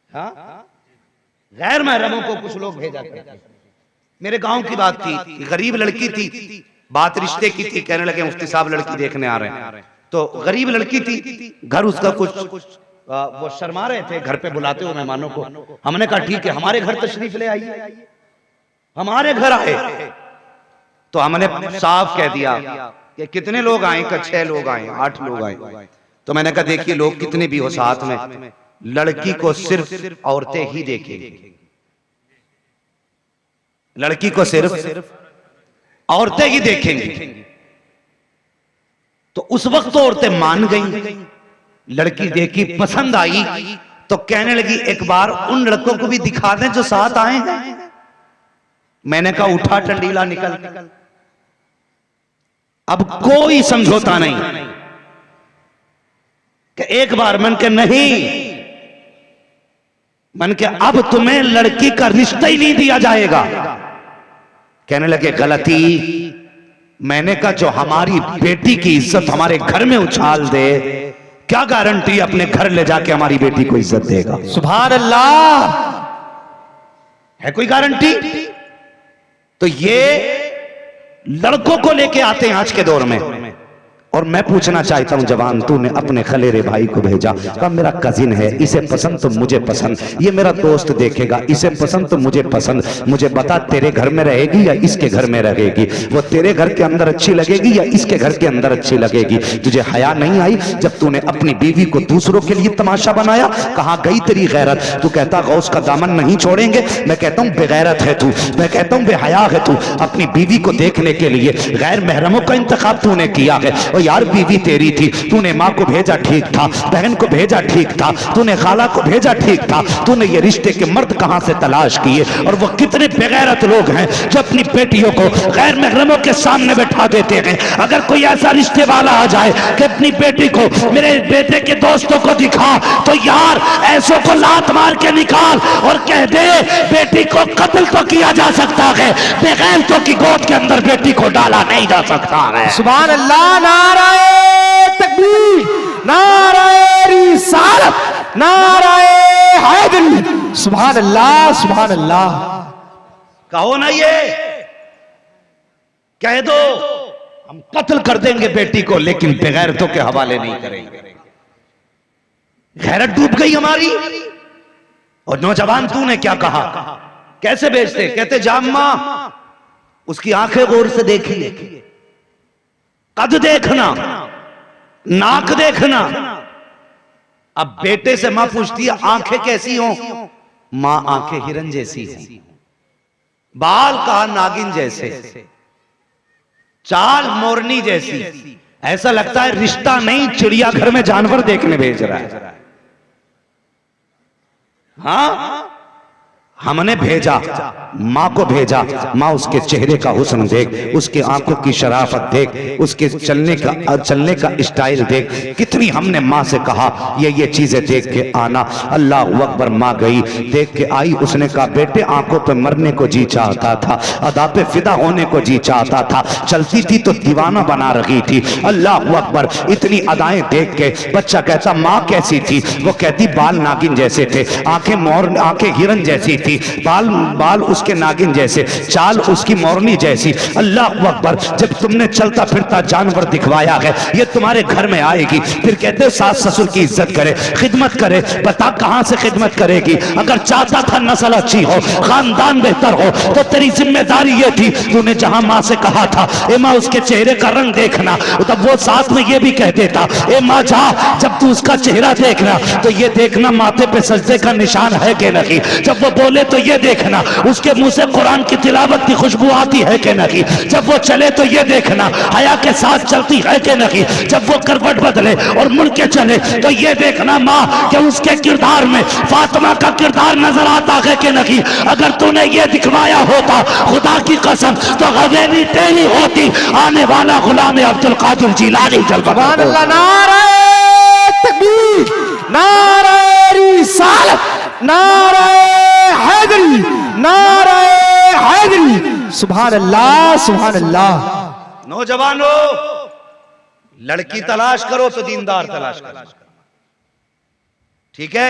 हाँ? गैर महरमों को कुछ लोग भेजा करते। मेरे गांव की बात थी, गरीब लड़की थी, बात रिश्ते की थी, कहने लगे मुफ्ती साहब लड़की देखने आ रहे हैं। तो गरीब लड़की थी, घर उसका कुछ वो शर्मा रहे थे घर पे बुलाते हुए मेहमानों को। हमने कहा ठीक है हमारे घर तशरीफ ले आइए। हमारे घर आए तो हमने साफ कह दिया कि कितने लोग आए? का 6 लोग आए, 8 लोग आए। तो मैंने कहा देखिए लोग कितने भी हो साथ में, लड़की को सिर्फ औरतें ही देखेंगी, लड़की को सिर्फ औरतें ही देखेंगी। तो उस वक्त तो औरतें मान गई, लड़की देखी पसंद आई तो कहने लगी एक बार उन लड़कों को भी दिखा दें जो साथ आए हैं। मैंने कहा उठा टंडीला निकल। अब कोई समझौता नहीं कि एक बार मन के नहीं, मन के अब तुम्हें लड़की का रिश्ता ही नहीं दिया जाएगा। कहने लगे गलती। मैंने कहा जो हमारी बेटी की इज्जत हमारे घर में उछाल दे, क्या गारंटी अपने घर ले जाके हमारी बेटी को इज्जत देगा? सुभान अल्लाह। है कोई गारंटी? तो ये लड़कों को लेके आते हैं आज के दौर में। और मैं पूछना चाहता हूं जवान, तूने अपने खलेरे भाई को भेजा, कहा मेरा कजिन है, इसे पसंद तो मुझे पसंद, ये मेरा दोस्त देखेगा, इसे पसंद तो मुझे पसंद, मुझे बता तेरे घर में रहेगी या इसके घर में रहेगी? वो तेरे घर के अंदर अच्छी लगेगी या इसके घर के अंदर अच्छी लगेगी? तुझे हया नहीं आई जब तूने अपनी बीवी को दूसरों के लिए तमाशा बनाया? कहां गई तेरी गैरत? तू कहता गौस का दामन नहीं छोड़ेंगे। मैं कहता हूं बेगैरत है तू, मैं कहता हूं बेहया है तू। अपनी बीवी को देखने के लिए गैर महरमों का इंतखाब तूने किया है। यार बीवी तेरी थी, तूने माँ को भेजा ठीक था, बहन को भेजा ठीक था, तूने खाला को भेजा ठीक था, तूने ये रिश्ते के मर्द कहां से तलाश किए? और वो कितने बेगैरत लोग हैं जो अपनी बेटियों को गैर महरमों के सामने बैठा देते हैं। अगर कोई ऐसा रिश्ते वाला आ जाए कि अपनी बेटी को मेरे बेटे के दोस्तों को दिखा, तो यार ऐसों को लात मार के निकाल और कह दे बेटी को कत्ल तो किया जा सकता है, बेगैरतों की गोद के अंदर बेटी को डाला नहीं जा सकता है। सुभान अल्लाह। नाराए तकबीर, नाराए रिसालत, नाराए हैदरी। सुभान अल्लाह, सुभान अल्लाह। कहो ना ये, कह दो हम कत्ल कर देंगे बेटी को, लेकिन बेगैरतों के हवाले नहीं करेंगे। गैरत डूब गई हमारी। और नौजवान तूने क्या कहा? कैसे बेचते? कहते जाम्मा उसकी आंखें गौर से देखिए, कद देखना, नाक देखना। अब बेटे से मां पूछती है आंखें कैसी हो? मां आंखें हिरन जैसी हैं। बाल कहा नागिन जैसे, चाल मोरनी जैसी। ऐसा लगता है रिश्ता नहीं, चिड़ियाघर में जानवर देखने भेज रहा है। हाँ, हमने भेजा, माँ को भेजा। माँ उसके चेहरे का हुस्न देख, उसके आंखों की शराफत देख, उसके चलने का स्टाइल देख। कितनी हमने माँ से कहा ये चीजें देख के आना। अल्लाह अकबर। माँ गई, देख के आई। उसने कहा बेटे आंखों पे मरने को जी चाहता था, अदा पे फिदा होने को जी चाहता था, चलती थी तो दीवाना बना रही थी। अल्लाह अकबर। इतनी अदाएं देख के बच्चा कहता माँ कैसी थी? वो कहती बाल नागिन जैसे थे, आंखें मोर, आंखें हिरन जैसी थी, बाल उसके नागिन जैसे, चाल उसकी मोरनी जैसी। अल्लाह अकबर। जब तुमने चलता फिरता जानवर दिखवाया है, ये तुम्हारे घर में आएगी, फिर कहते सास ससुर की इज्जत करे, खिदमत करे। बता कहां से खिदमत करेगी? अगर चाहता था नस्ल अच्छी हो, खानदान बेहतर हो, तो तेरी जिम्मेदारी ये थी, तूने जहां माँ से कहा था ए माँ उसके चेहरे का रंग देखना, तब वो साथ में ये भी कह देता ए माँ जा, जब तू उसका चेहरा देखना तो ये देखना माथे पे सजदे का निशान है कि नहीं। जब वो बोले तो ये देखना उसके मुंह से कुरान की तिलावत की खुशबू आती है कि नहीं। जब वो चले तो ये देखना हया के साथ चलती है कि नहीं। जब वो करवट बदले और मुड़ के चले तो ये देखना माँ कि उसके किरदार में फातिमा का किरदार नजर आता है कि नहीं। अगर तूने ये दिखवाया होता खुदा की कसम तो हवेली तेरी होती, आने वाला गुलाम अब्दुल कादिर जिलानी। सुभान अल्लाह। नारे तकबीर, नारे रिसालत, नारे हैदरी, नारे हैदरी। सुभान अल्लाह, सुभान अल्लाह। नौजवानों, लड़की तलाश करो तो दीनदार तलाश करो, ठीक है?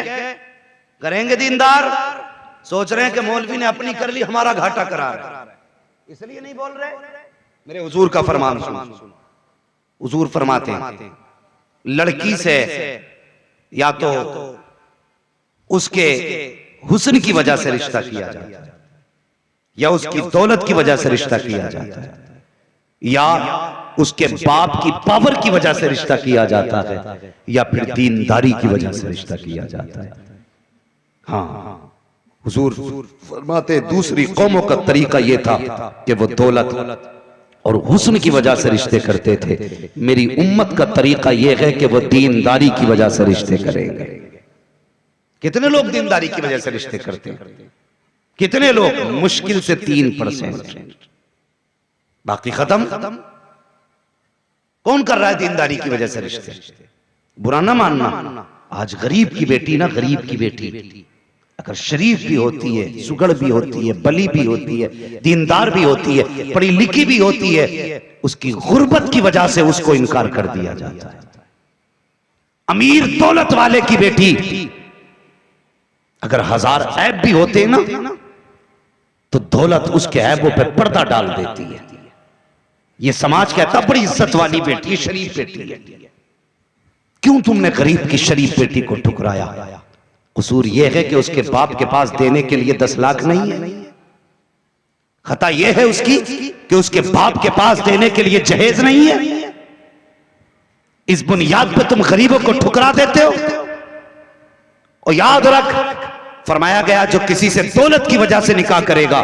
करेंगे दीनदार। सोच रहे हैं कि मौलवी ने अपनी कर ली, हमारा घाटा करा रहा है, इसलिए नहीं बोल रहे। मेरे हुजूर का फरमान सुनो। हुजूर फरमाते हैं लड़की से या तो उसके हुस्न की वजह से रिश्ता किया जाता है, या उसकी दौलत की वजह से रिश्ता किया जाता है, या उसके बाप की पावर की वजह से रिश्ता किया जाता है, या फिर दीनदारी की वजह से रिश्ता किया जाता है। हाँ, हुजूर फरमाते दूसरी कौमों का तरीका यह था कि वो दौलत और हुस्न की वजह से रिश्ते करते थे। मेरी उम्मत का तरीका यह है कि वो दीनदारी की वजह से रिश्ते करेंगे। कितने लोग दीनदारी की वजह से रिश्ते करते हैं? कितने लोग? मुश्किल से 3%। बाकी खत्म। कौन कर रहा है दीनदारी की वजह से रिश्ते? बुरा ना मानना, आज गरीब की बेटी ना, गरीब की बेटी अगर शरीफ भी होती है, सुगड़ भी होती है, बली भी होती है, दीनदार भी होती है, पढ़ी लिखी भी होती है, उसकी गुर्बत की वजह से उसको इनकार कर दिया जाता है। अमीर दौलत वाले की बेटी अगर 1000 ऐब भी होते ना तो दौलत उसके ऐबों पे पर्दा डाल देती है। ये समाज कहता बड़ी इज्जत वाली बेटी, शरीफ बेटी है। क्यों तुमने गरीब की शरीफ बेटी को ठुकराया? कसूर यह है कि उसके बाप के पास देने के लिए 10 लाख नहीं है। खता यह है उसकी कि उसके बाप के पास देने के लिए जहेज नहीं है। इस बुनियाद पे तुम गरीबों को ठुकरा देते हो। और याद रख, फरमाया गया जो किसी से दौलत की वजह से निकाह करेगा,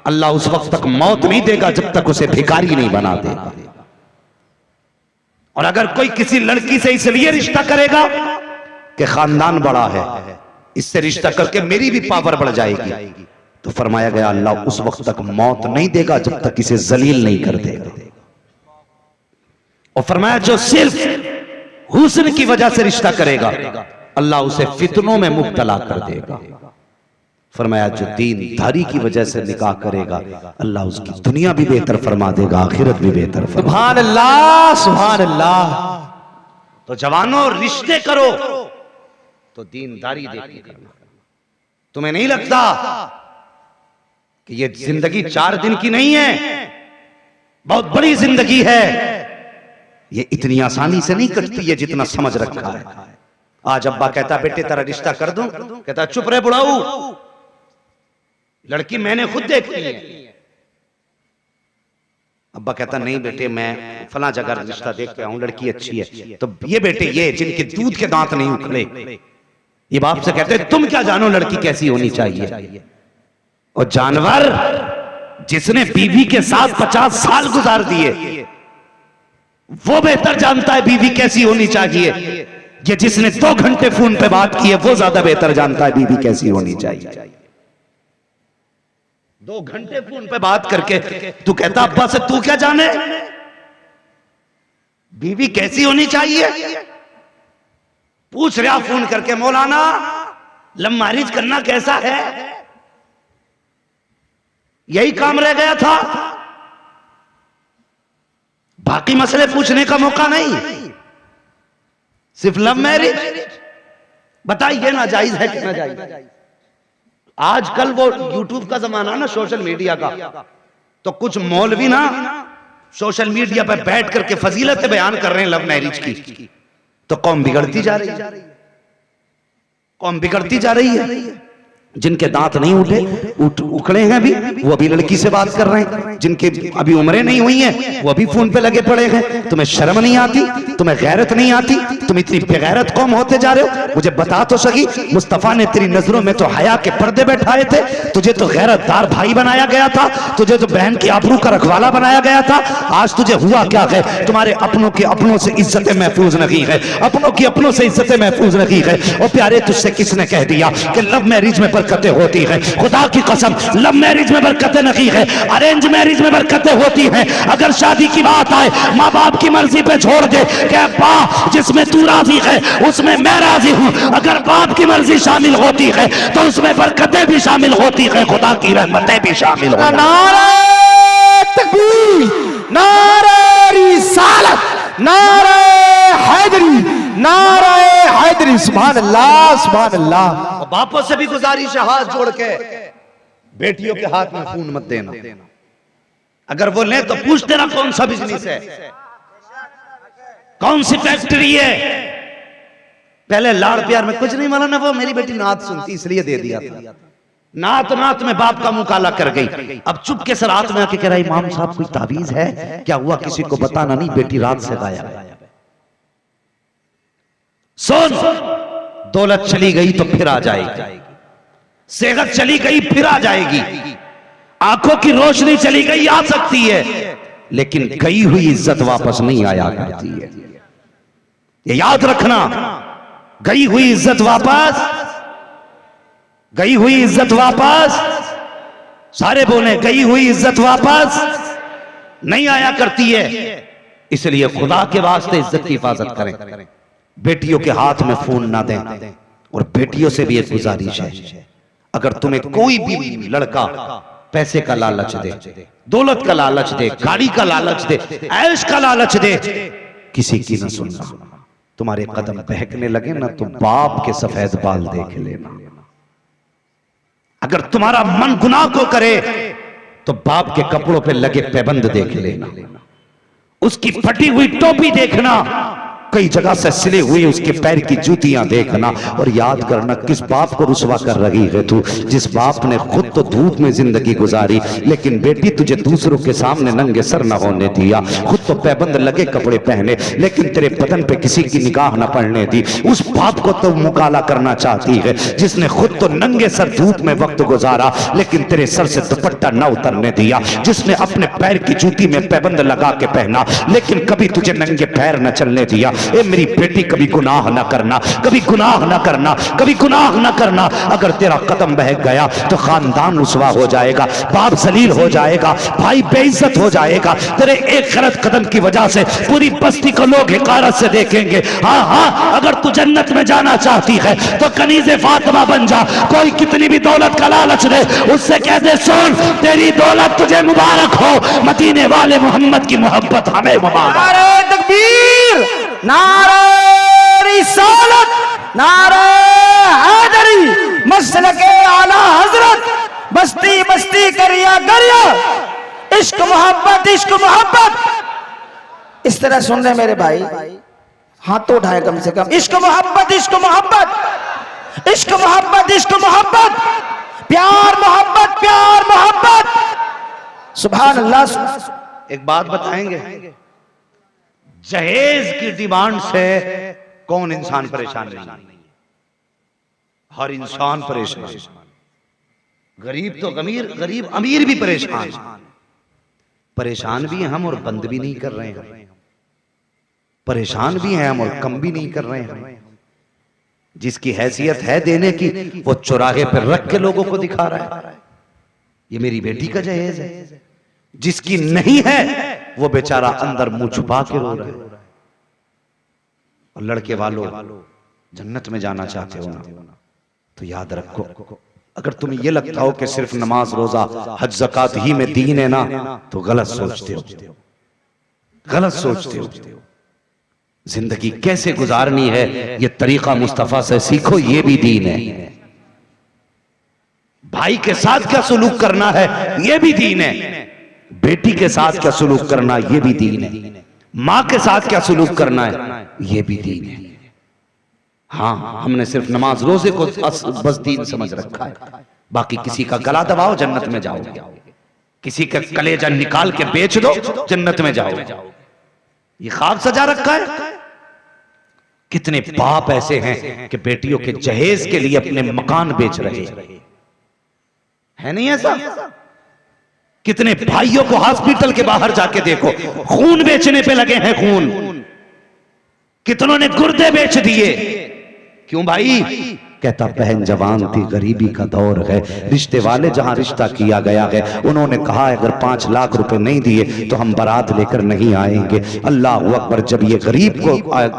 अल्लाह उस वक्त तक मौत नहीं देगा जब तक उसे भिखारी नहीं बना देगा। और अगर कोई किसी लड़की से इसलिए रिश्ता करेगा कि खानदान बड़ा है, इससे रिश्ता करके मेरी भी पावर बढ़ जाएगी, तो फरमाया गया अल्लाह उस वक्त तक मौत नहीं देगा जब तक इसे जलील नहीं कर देगा। और फरमाया जो सिर्फ हुस्न की वजह से रिश्ता करेगा, अल्लाह उसे फितनों में मुब्तला कर देगा। फरमाया जो दीनदारी की वजह से निकाह करेगा, अल्लाह उसकी दुनिया भी बेहतर फरमा देगा, आखिरत भी बेहतर। सुभान अल्लाह, सुभान अल्लाह। तो जवानों, रिश्ते करो तो दीनदारी देखी करना। तुम्हें नहीं लगता कि ये जिंदगी 4 दिन की नहीं है, बहुत बड़ी जिंदगी है। ये इतनी आसानी से नहीं कटती है जितना समझ रखा है। आज अब्बा कहता बेटे तेरा रिश्ता कर दूं, कहता चुप रहे बुढ़ाऊ, लड़की मैंने खुद देखी है। अब्बा कहता नहीं बेटे मैं फला जगह रिश्ता देख के आऊं, लड़की अच्छी है। तो ये बेटे ये जिनके दूध के दांत नहीं उखड़े, ये बाप से कहते तुम क्या जानो लड़की कैसी होनी चाहिए। और जानवर जिसने बीवी के साथ 50 साल गुजार दिए वो बेहतर जानता है बीवी कैसी होनी चाहिए। ये जिसने 2 घंटे फोन पे बात की है वो ज्यादा बेहतर जानता है बीवी कैसी होनी चाहिए। 2 घंटे फोन पे बात करके तू कहता अब्बा से तू क्या जाने बीवी कैसी होनी चाहिए। पूछ रहा फोन करके मौलाना लव मैरिज करना कैसा है, यही काम रह गया था, बाकी मसले पूछने का मौका नहीं, सिर्फ लव मैरिज। बताइए ना जायज है कि ना जायज। आजकल वो यूट्यूब का जमाना ना, सोशल मीडिया का, तो कुछ मौलवी ना सोशल मीडिया पर बैठ करके फजीलतें बयान कर रहे हैं लव मैरिज की, तो कौम बिगड़ती जा रही है, कौम बिगड़ती जा रही है। जिनके दांत नहीं उखड़े हैं अभी वो अभी लड़की से बात कर रहे हैं, जिनके अभी उम्रें नहीं हुई हैं वो अभी फोन पे लगे पड़े हैं। तुम्हें शर्म नहीं आती, तुम्हें गैरत नहीं आती, तुम इतनी बेगैरत कौम होते जा रहे हो। मुझे बता तो सकी, मुस्तफा ने तेरी नजरों में तो हया के पर्दे बैठाए थे, तुझे तो गैरतदार भाई बनाया गया था, तुझे तो बहन की आबरू का रखवाला बनाया गया था। आज तुझे हुआ क्या है, तुम्हारे अपनों के अपनों से इज्जतें महफूज नहीं है, अपनों की अपनों से इज्जतें महफूज नहीं है। और प्यारे तुझसे किसने कह दिया कि लव मैरिज में बरकतें होती है। खुदा की कसम लव मैरिज में बरकतें नहीं है, अरेंज मैरिज में बरकतें होती हैं। अगर शादी की बात आए माँ बाप की मर्जी पे छोड़ दे कि अब्बा जिसमें तू राजी है उसमें मैं राजी हूं, अगर बाप की मर्जी शामिल होती है तो उसमें बरकतें भी शामिल होती है, खुदा की रहमतें भी शामिल होती हैं। नारे तकबीर, नारे रिसालत, नारे हैदरी, नारे हैदरी, सुभान अल्लाह सुभान अल्लाह। बापों से भी गुजारिश है हाथ जोड़ के बेटियों के हाथ में खून मत देना। अगर वो ले तो पूछते ना कौन सा बिजनेस है, कौन सी फैक्ट्री है। पहले लाड़ प्यार में कुछ नहीं माना ना, वो मेरी बेटी नात सुनती इसलिए दे दिया था। नात में बाप का मुंह काला कर गई। अब चुप के सर रात में आके कह रहा इमाम साहब कोई ताबीज है क्या, हुआ किसी को बताना नहीं, बेटी रात से गायब है। सुन, दौलत चली गई तो फिर आ जाएगी, सेहत चली गई फिर आ जाएगी, आंखों की रोशनी चली गई आ सकती है, लेकिन गई हुई इज्जत वापस नहीं आया करती है। ये याद रखना, गई हुई इज्जत वापस, गई हुई इज्जत वापस, सारे बोले गई हुई इज्जत वापस नहीं आया करती है। इसलिए खुदा के वास्ते इज्जत की हिफाजत करें, बेटियों के हाथ में फोन ना दें। और बेटियों से भी एक गुजारिश है, अगर तुम्हें कोई भी लड़का पैसे का लालच दे, दौलत का लालच दे, गाड़ी का लालच दे, ऐश का लालच दे, किसी की ना सुनना। तुम्हारे कदम बहकने लगे ना तो बाप के सफेद बाल देख लेना। अगर तुम्हारा मन गुनाह को करे तो बाप के कपड़ों पे लगे पैबंद देख लेना, उसकी फटी हुई टोपी देखना, कई जगह से सिले हुए उसके पैर की जूतियां देखना। और याद करना किस बाप को रुसवा कर रही है तू, जिस बाप ने खुद तो धूप में जिंदगी गुजारी लेकिन बेटी तुझे दूसरों के सामने नंगे सर न होने दिया, खुद तो पैबंद लगे कपड़े पहने लेकिन तेरे बदन पे किसी की निगाह न पड़ने दी। उस बाप को तो मुकाला करना चाहती है जिसने खुद तो नंगे सर धूप में वक्त गुजारा लेकिन तेरे सर से दुपट्टा न उतरने दिया, जिसने अपने पैर की जूती में पैबंद लगा के पहना लेकिन कभी तुझे नंगे पैर न चलने दिया। ए मेरी बेटी कभी गुनाह ना करना, कभी गुनाह ना करना, कभी गुनाह ना करना। अगर तेरा कदम बहक गया तो खानदान रुसवा हो जाएगा, बाप जलील हो जाएगा, भाई बेइज्जत हो जाएगा। तेरे एक गलत कदम की वजह से पूरी बस्ती को लोग हिकारत से देखेंगे। हाँ हाँ, अगर तू जन्नत में जाना चाहती है तो कनीज़े फातिमा बन जा। कोई कितनी भी दौलत का लालच दे उससे कह दे सुन तेरी दौलत तुझे मुबारक हो, मदीने वाले मोहम्मद की मोहब्बत हमें मुबारक। नारे तकबीर, नारे रिसालत, नारे हैदरी, मसलके आला हजरत, बस्ती बस्ती करिया करिया, इश्क मोहब्बत, इश्क मोहब्बत। इस तरह सुन रहे मेरे भाई, हाथ तो उठाए कम से कम। इश्क मोहब्बत, इश्क मोहब्बत, इश्क मोहब्बत, इश्क मोहब्बत, प्यार मोहब्बत, प्यार मोहब्बत। सुभान अल्लाह। एक बात बताएंगे, जहेज की डिमांड से कौन इंसान परेशान नहीं, हर इंसान परेशान। गरीब तो गरीब अमीर भी परेशान भी हैं हम और बंद भी नहीं कर रहे हैं, परेशान भी हैं हम और कम भी नहीं कर रहे हैं। जिसकी हैसियत है देने की वो चौराहे पर रख के लोगों को दिखा रहा है ये मेरी बेटी का जहेज है। जिसकी नहीं है वो बेचारा अंदर मुंह छुपा के रो रहा है। और लड़के वालों, जन्नत में जाना चाहते हो ना तो याद रखो, अगर तुम्हें यह लगता हो कि सिर्फ नमाज रोजा हज ज़कात ही में दीन है ना तो गलत सोचते हो, गलत सोचते हो। जिंदगी कैसे गुजारनी है ये तरीका मुस्तफा से सीखो, ये भी दीन है। भाई के साथ क्या सुलूक करना है ये भी दीन है। बेटी के साथ क्या सुलूक करना ये भी दीन है। मां के साथ क्या सुलूक करना है ये भी दीन है। हाँ, हमने सिर्फ नमाज रोजे को बस दीन समझ रखा है। बाकी किसी का गला दबाओ जन्नत में जाओगे, किसी का कलेजा निकाल के बेच दो जन्नत में जाओगे। ये ख्वाब सजा रखा है। कितने बाप ऐसे हैं कि बेटियों के जहेज के लिए अपने मकान बेच रहे है नहीं ऐसा? कितने भाइयों को हॉस्पिटल के बाहर जाके देखो खून बेचने पे लगे हैं, खून। कितनों ने गुर्दे बेच दिए। क्यों भाई? कहता बहन जवान थी, गरीबी का दौर है, रिश्ते वाले जहां रिश्ता किया गया है उन्होंने कहा अगर 5 लाख रुपए नहीं दिए तो हम बारात लेकर नहीं आएंगे। अल्लाह अकबर। जब ये गरीब को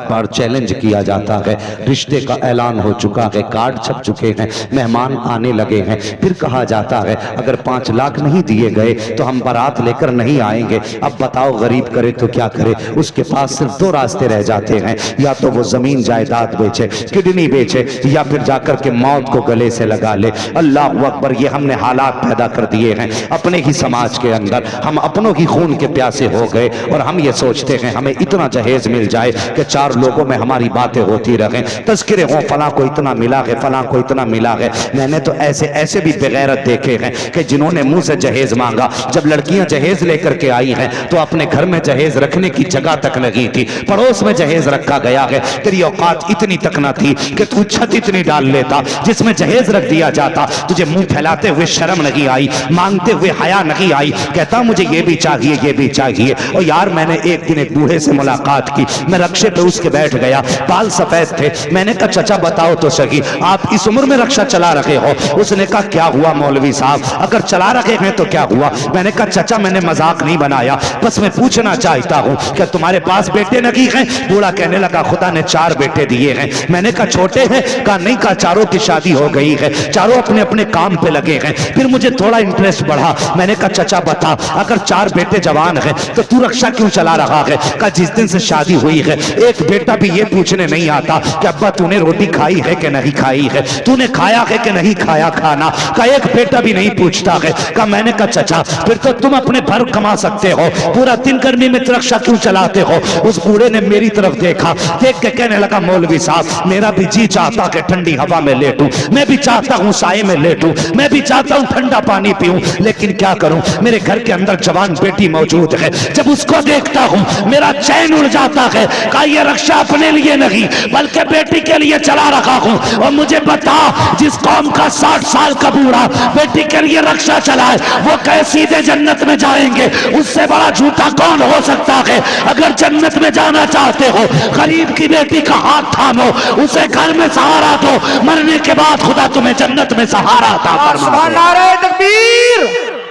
बार चैलेंज किया जाता है, रिश्ते का ऐलान हो चुका है, कार्ड छप चुके हैं, मेहमान आने लगे हैं, फिर कहा जाता है अगर 5 लाख नहीं दिए गए तो हम बारात लेकर नहीं आएंगे। अब बताओ गरीब करे तो क्या करे? उसके पास सिर्फ 2 रास्ते रह जाते हैं, या तो वो जमीन जायदाद बेचे, किडनी बेचे, या फिर करके मौत को गले से लगा ले। अल्लाह अकबर। ये हमने हालात पैदा कर दिए हैं अपने ही समाज के अंदर। हम अपनों ही खून के प्यासे हो गए और हम ये सोचते हैं हमें इतना जहेज मिल जाए कि 4 लोगों में हमारी बातें होती रहें, तज़किरे हों, फलां को इतना मिला है, फलां को इतना मिला है। मैंने तो ऐसे ऐसे भी बेगैरत देखे हैं कि जिन्होंने मुंह से जहेज मांगा, जब लड़कियां जहेज लेकर के आई हैं तो अपने घर में जहेज रखने की जगह तक नहीं थी, पड़ोस में जहेज रखा गया है। तेरी औकात इतनी तक ना थी कि तू छत इतनी डाल लेता जिसमें जहेज रख दिया जाता। तुझे मुंह फैलाते हुए शर्म नहीं आई, मांगते हुए हया नहीं आई। कहता मुझे ये भी चाहिए, ये भी चाहिए। और यार मैंने एक दिन एक बूढ़े से मुलाकात की, मैं रक्शे पे उसके बैठ गया, बाल सफेद थे। मैंने कहा चाचा बताओ तो सही, आप इस उम्र में रक्षा चला रहे हो? उसने कहा क्या हुआ मौलवी साहब, अगर चला रहे हैं तो क्या हुआ? मैंने कहा चाचा मैंने मजाक नहीं बनाया, बस मैं पूछना चाहता हूँ क्या तुम्हारे पास बेटे नहीं हैं? बूढ़ा कहने लगा खुदा ने 4 बेटे दिए हैं। मैंने कहा छोटे हैं? कहा नहीं, कहा चारों की शादी हो गई है, चारों अपने अपने काम पे लगे हैं। फिर मुझे थोड़ा इंटरेस्ट बढ़ा, मैंने कहा चाचा बता अगर 4 बेटे जवान हैं तो तू रक्षा क्यों चला रहा है? कहा जिस दिन से शादी हुई है एक बेटा भी ये पूछने नहीं आता कि अब्बा तूने रोटी खाई है कि नहीं खाई है, तूने खाया है कि नहीं खाया खाना, का एक बेटा भी नहीं पूछता है। कहा मैंने कहा चाचा फिर तो तुम अपने भर कमा सकते हो, पूरा दिन गर्मी में रक्षा क्यों चलाते हो? उस बूढ़े ने मेरी तरफ देखा, देख के कहने लगा मौलवी साहब मेरा भी जी चाहता कि ठंडी हवा में लेटूं, मैं भी चाहता हूं साए में लेटूं, मैं भी चाहता हूं ठंडा पानी पीऊं, लेकिन क्या करूं मेरे घर के अंदर जवान बेटी मौजूद है। जब उसको देखता हूं मेरा चैन उड़ जाता है। कहा ये रक्षा अपने लिए नहीं बल्कि बेटी के लिए चला रखा हूं। और मुझे बता जिस कौम का 60 साल का बूढ़ा बेटी के लिए रक्षा चलाए वो कैसे सीधे जन्नत में जाएंगे? उससे बड़ा झूठा कौन हो सकता है? अगर जन्नत में जाना चाहते हो गरीब की बेटी का हाथ थामो, उसे घर में सहारा दो, मरने के बाद खुदा तुम्हें जन्नत में सहारा अता फरमाए। नारे तकबीर,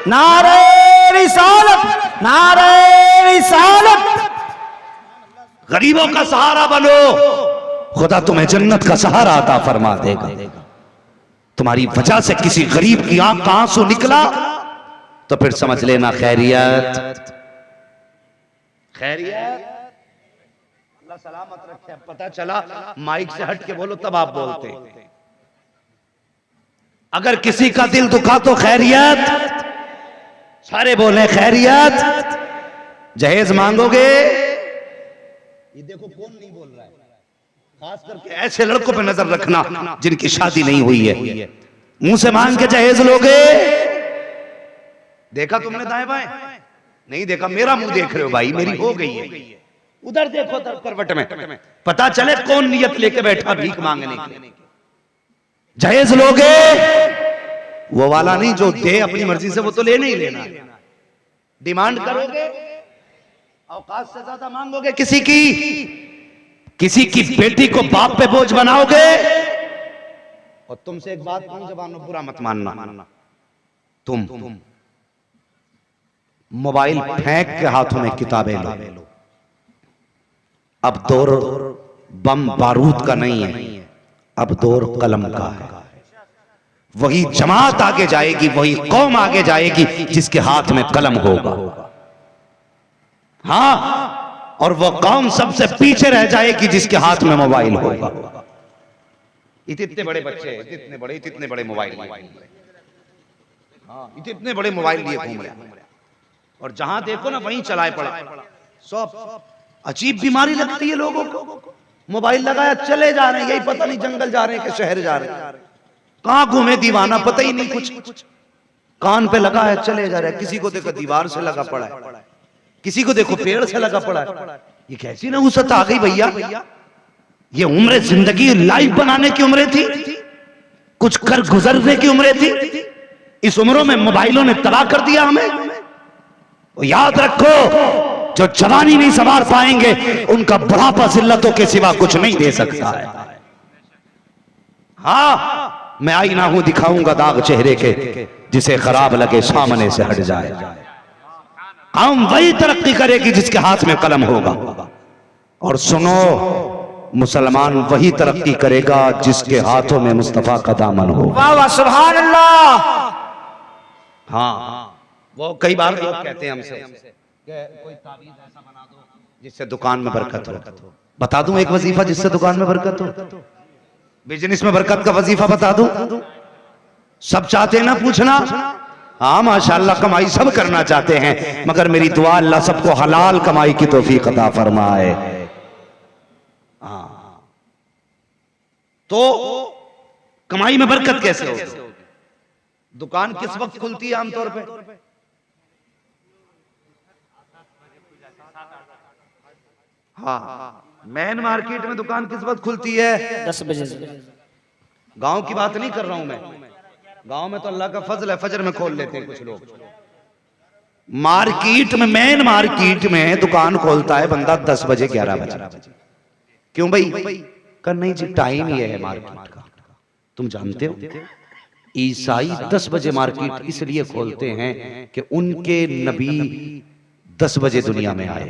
नारे रिसालत, नारे रिसालत। गरीबों का सहारा बनो, खुदा तुम्हें जन्नत का सहारा अता फरमा देगा। तुम्हारी वजह से किसी गरीब की आंख का आंसू निकला तो फिर समझ लेना खैरियत, खैरियत। अल्लाह सलामत रखे। पता चला माइक से हट के बोलो तब आप बोलते। अगर किसी का दिल दुखा तो खैरियत, सारे बोले खैरियत। जहेज मांगोगे, ये देखो कौन नहीं बोल रहा है, खास करके ऐसे लड़कों पे नजर रखना जिनकी शादी नहीं हुई है। मुंह से मांग के जहेज लोगे? देखा तुमने दाएं बाएं? नहीं देखा। मेरा मुंह देख रहे हो भाई, मेरी हो गई है। उधर देखो करवट में, पता चले कौन नियत लेके बैठा भीख मांगने के लिए। जहेज लोगे? वो वाला नहीं जो दे अपनी मर्जी से, वो तो लेना ही लेना। डिमांड करोगे, औकात से ज्यादा मांगोगे, किसी की बेटी को बाप पे बोझ बनाओगे। और तुमसे एक बात कहूं, जवानों बुरा मत मानना, तुम मोबाइल फेंक के हाथों में किताबें लो। अब दौर बम बारूद का नहीं है, अब दौर कलम का है। वही जमात आगे जाएगी, वही कौम आगे जाएगी जिसके हाथ में कलम होगा। हाँ, और वो कौम सबसे पीछे रह जाएगी जिसके हाथ में मोबाइल होगा। इतने बड़े बच्चे, इतने बड़े मोबाइल, हाँ, इतने बड़े मोबाइल लिए घूम रहे हैं, और जहां देखो ना वहीं चलाए पड़ा। सब अजीब बीमारी लगती है लोगों को। मोबाइल लगाया चले जा रहे हैं, यही पता नहीं जंगल जा रहे हैं कि शहर जा रहे हैं, कहां घूमे दीवाना पता ही नहीं कुछ। कान पे लगा है चले जा रहे हैं, किसी को देखो दीवार से लगा पड़ा है, किसी को देखो पेड़ से लगा पड़ा है। ये कैसी नहुसत आ गई भैया। ये उम्र जिंदगी लाइफ बनाने की उम्र थी, कुछ कर गुजरने की उम्र थी। इस उम्रों में मोबाइलों ने तबाह कर दिया हमें। याद रखो, जो जवानी नहीं संवार पाएंगे उनका बुढ़ापा जिल्लतों के सिवा कुछ नहीं दे सकता है। हाँ, मैं आईना हूं, दिखाऊंगा दाग चेहरे के, जिसे खराब लगे सामने से हट जाए। कौम वही तरक्की करेगी जिसके हाथ में कलम होगा। और सुनो, मुसलमान वही तरक्की करेगा जिसके हाथों में मुस्तफा का दामन हो। वाह वाह, सुभान अल्लाह। हाँ, वो कई बार लोग कहते हैं हमसे कोई ताबीज ऐसा बना दो जिससे दुकान में बरकत हो। बता दूं एक वजीफा जिससे दुकान में बरकत हो, बिजनेस में बरकत का वजीफा बता दूं। सब चाहते हैं ना पूछना। हाँ माशाल्लाह, कमाई सब करना चाहते हैं, मगर मेरी दुआ अल्लाह सबको हलाल कमाई की तौफीक अता फरमाए। हाँ, तो कमाई में बरकत कैसे हो? दुकान किस वक्त खुलती है आमतौर पे? हाँ, मेन मार्केट में दुकान किस वक्त खुलती है? 10 बजे से। गांव की बात नहीं कर रहा हूं मैं, गांव में तो अल्लाह का फजल है, फजर में खोल लेते हैं कुछ लोग। मार्केट में, मेन मार्केट में दुकान खोलता है बंदा 10 बजे 11 बजे। क्यों भाई? कर नहीं जी, टाइम ये है मार्केट का। तुम जानते हो ईसाई 10 बजे मार्केट इसलिए खोलते हैं कि उनके नबी 10 बजे दुनिया में आए।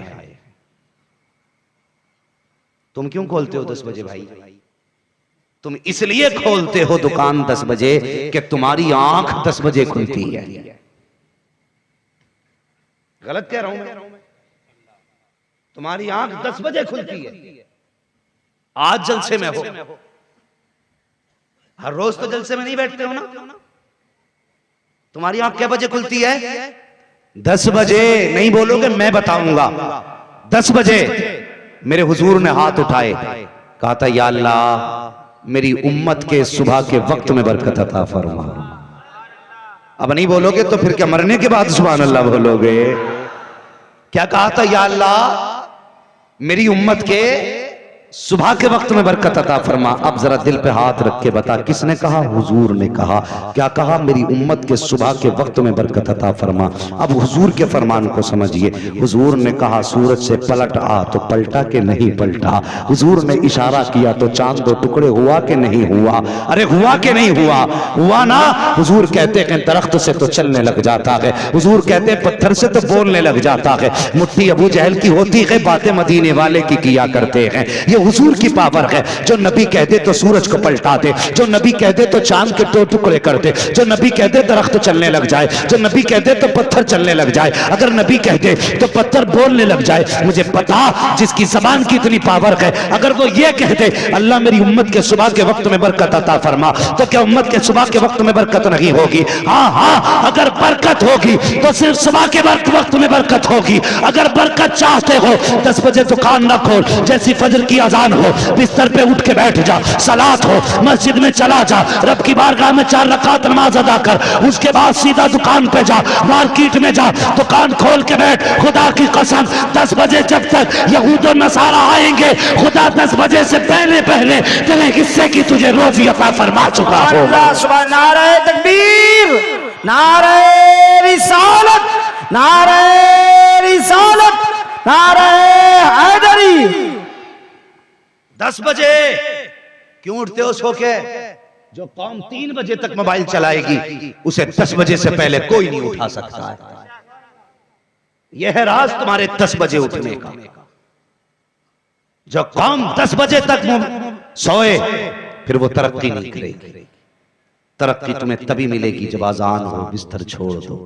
तुम क्यों खोलते हो 10 बजे भाई? तुम इसलिए खोलते हो दुकान 10 बजे कि तुम्हारी आंख 10 बजे खुलती है। गलत कह रहा हूं मैं? तुम्हारी आंख 10 बजे खुलती है। आज जलसे में हो, हर रोज तो जलसे में नहीं बैठते हो ना। तुम्हारी आंख क्या बजे खुलती है? 10 बजे। नहीं बोलोगे, मैं बताऊंगा। 10 बजे मेरे हुजूर ने हाथ उठाए, कहा था या अल्लाह मेरी उम्मत के सुबह के वक्त में बरकत अता फरमा। अब नहीं बोलोगे तो फिर क्या मरने के बाद सुभान अल्लाह बोलोगे? क्या कहा था? या अल्लाह मेरी उम्मत के सुबह के वक्त में बरकत अता फरमा। अब जरा दिल पे हाथ रख के बता, किसने कहा? हुजूर ने कहा। क्या कहा? मेरी उम्मत के सुबह के वक्त में बरकत अता फरमा। अब हुजूर के फरमान को समझिए। हुजूर ने कहा सूरज से पलट आ, तो पलटा के नहीं पलटा। हुजूर ने इशारा किया तो चांद 2 टुकड़े हुआ कि नहीं हुआ? अरे हुआ कि नहीं हुआ? हुआ ना। हुजूर कहते हैं दरख्त से तो चलने लग जाता है, हुजूर कहते हैं पत्थर से तो बोलने लग जाता है। मुट्ठी अबू जहल की होती है, बातें मदीने वाले की किया करते हैं। ये हुजूर की पावर है। जो नबी कह दे तो सूरज को पलटा दे, जो नबी कह दे तो चांद के 2 टुकड़े कर दे, जो नबी कह दे दरख्त चलने लग जाए, जो नबी कह दे तो पत्थर चलने लग जाए, अगर नबी कह दे तो पत्थर बोलने लग जाए। मुझे पता जिसकी जबान की इतनी पावर है, अगर वो ये कह दे अल्लाह मेरी उम्मत के सुबह के वक्त में बरकत अता फरमा, तो क्या उम्मत के सुबह के वक्त में बरकत नहीं होगी? हाँ हाँ, अगर बरकत होगी तो सिर्फ सुबह के वक्त में बरकत होगी। अगर बरकत चाहते हो 10 बजे दुकान न खोल, जैसी फजर की अजान हो बिस्तर पे उठ के बैठ जा, सलात हो मस्जिद में चला जा, रब की बारगाह में 4 रकात नमाज अदा कर, उसके बाद सीधा दुकान पे जा, मार्केट में जा, दुकान खोल के बैठ। खुदा की कसम 10 बजे जब तक यहूद और नसारा आएंगे, खुदा 10 बजे से पहले पहले तेरे हिस्से की तुझे रोजी अता फरमा चुका होगा। अल्लाह सुभान, नारे तकबीर, नारे रिसालत, नारे रिसालत, नारे हैदरी। 10 बजे क्यों उठते हो सो के? जो कौम 3 बजे तक मोबाइल चलाएगी उसे 10 बजे से पहले कोई नहीं उठा सकता है। यह है राज तुम्हारे 10 बजे उठने का। जो कौम 10 बजे तक सोए फिर वो तरक्की नहीं करेगी। तरक्की तुम्हें तभी मिलेगी जब आजान हो, बिस्तर छोड़ दो,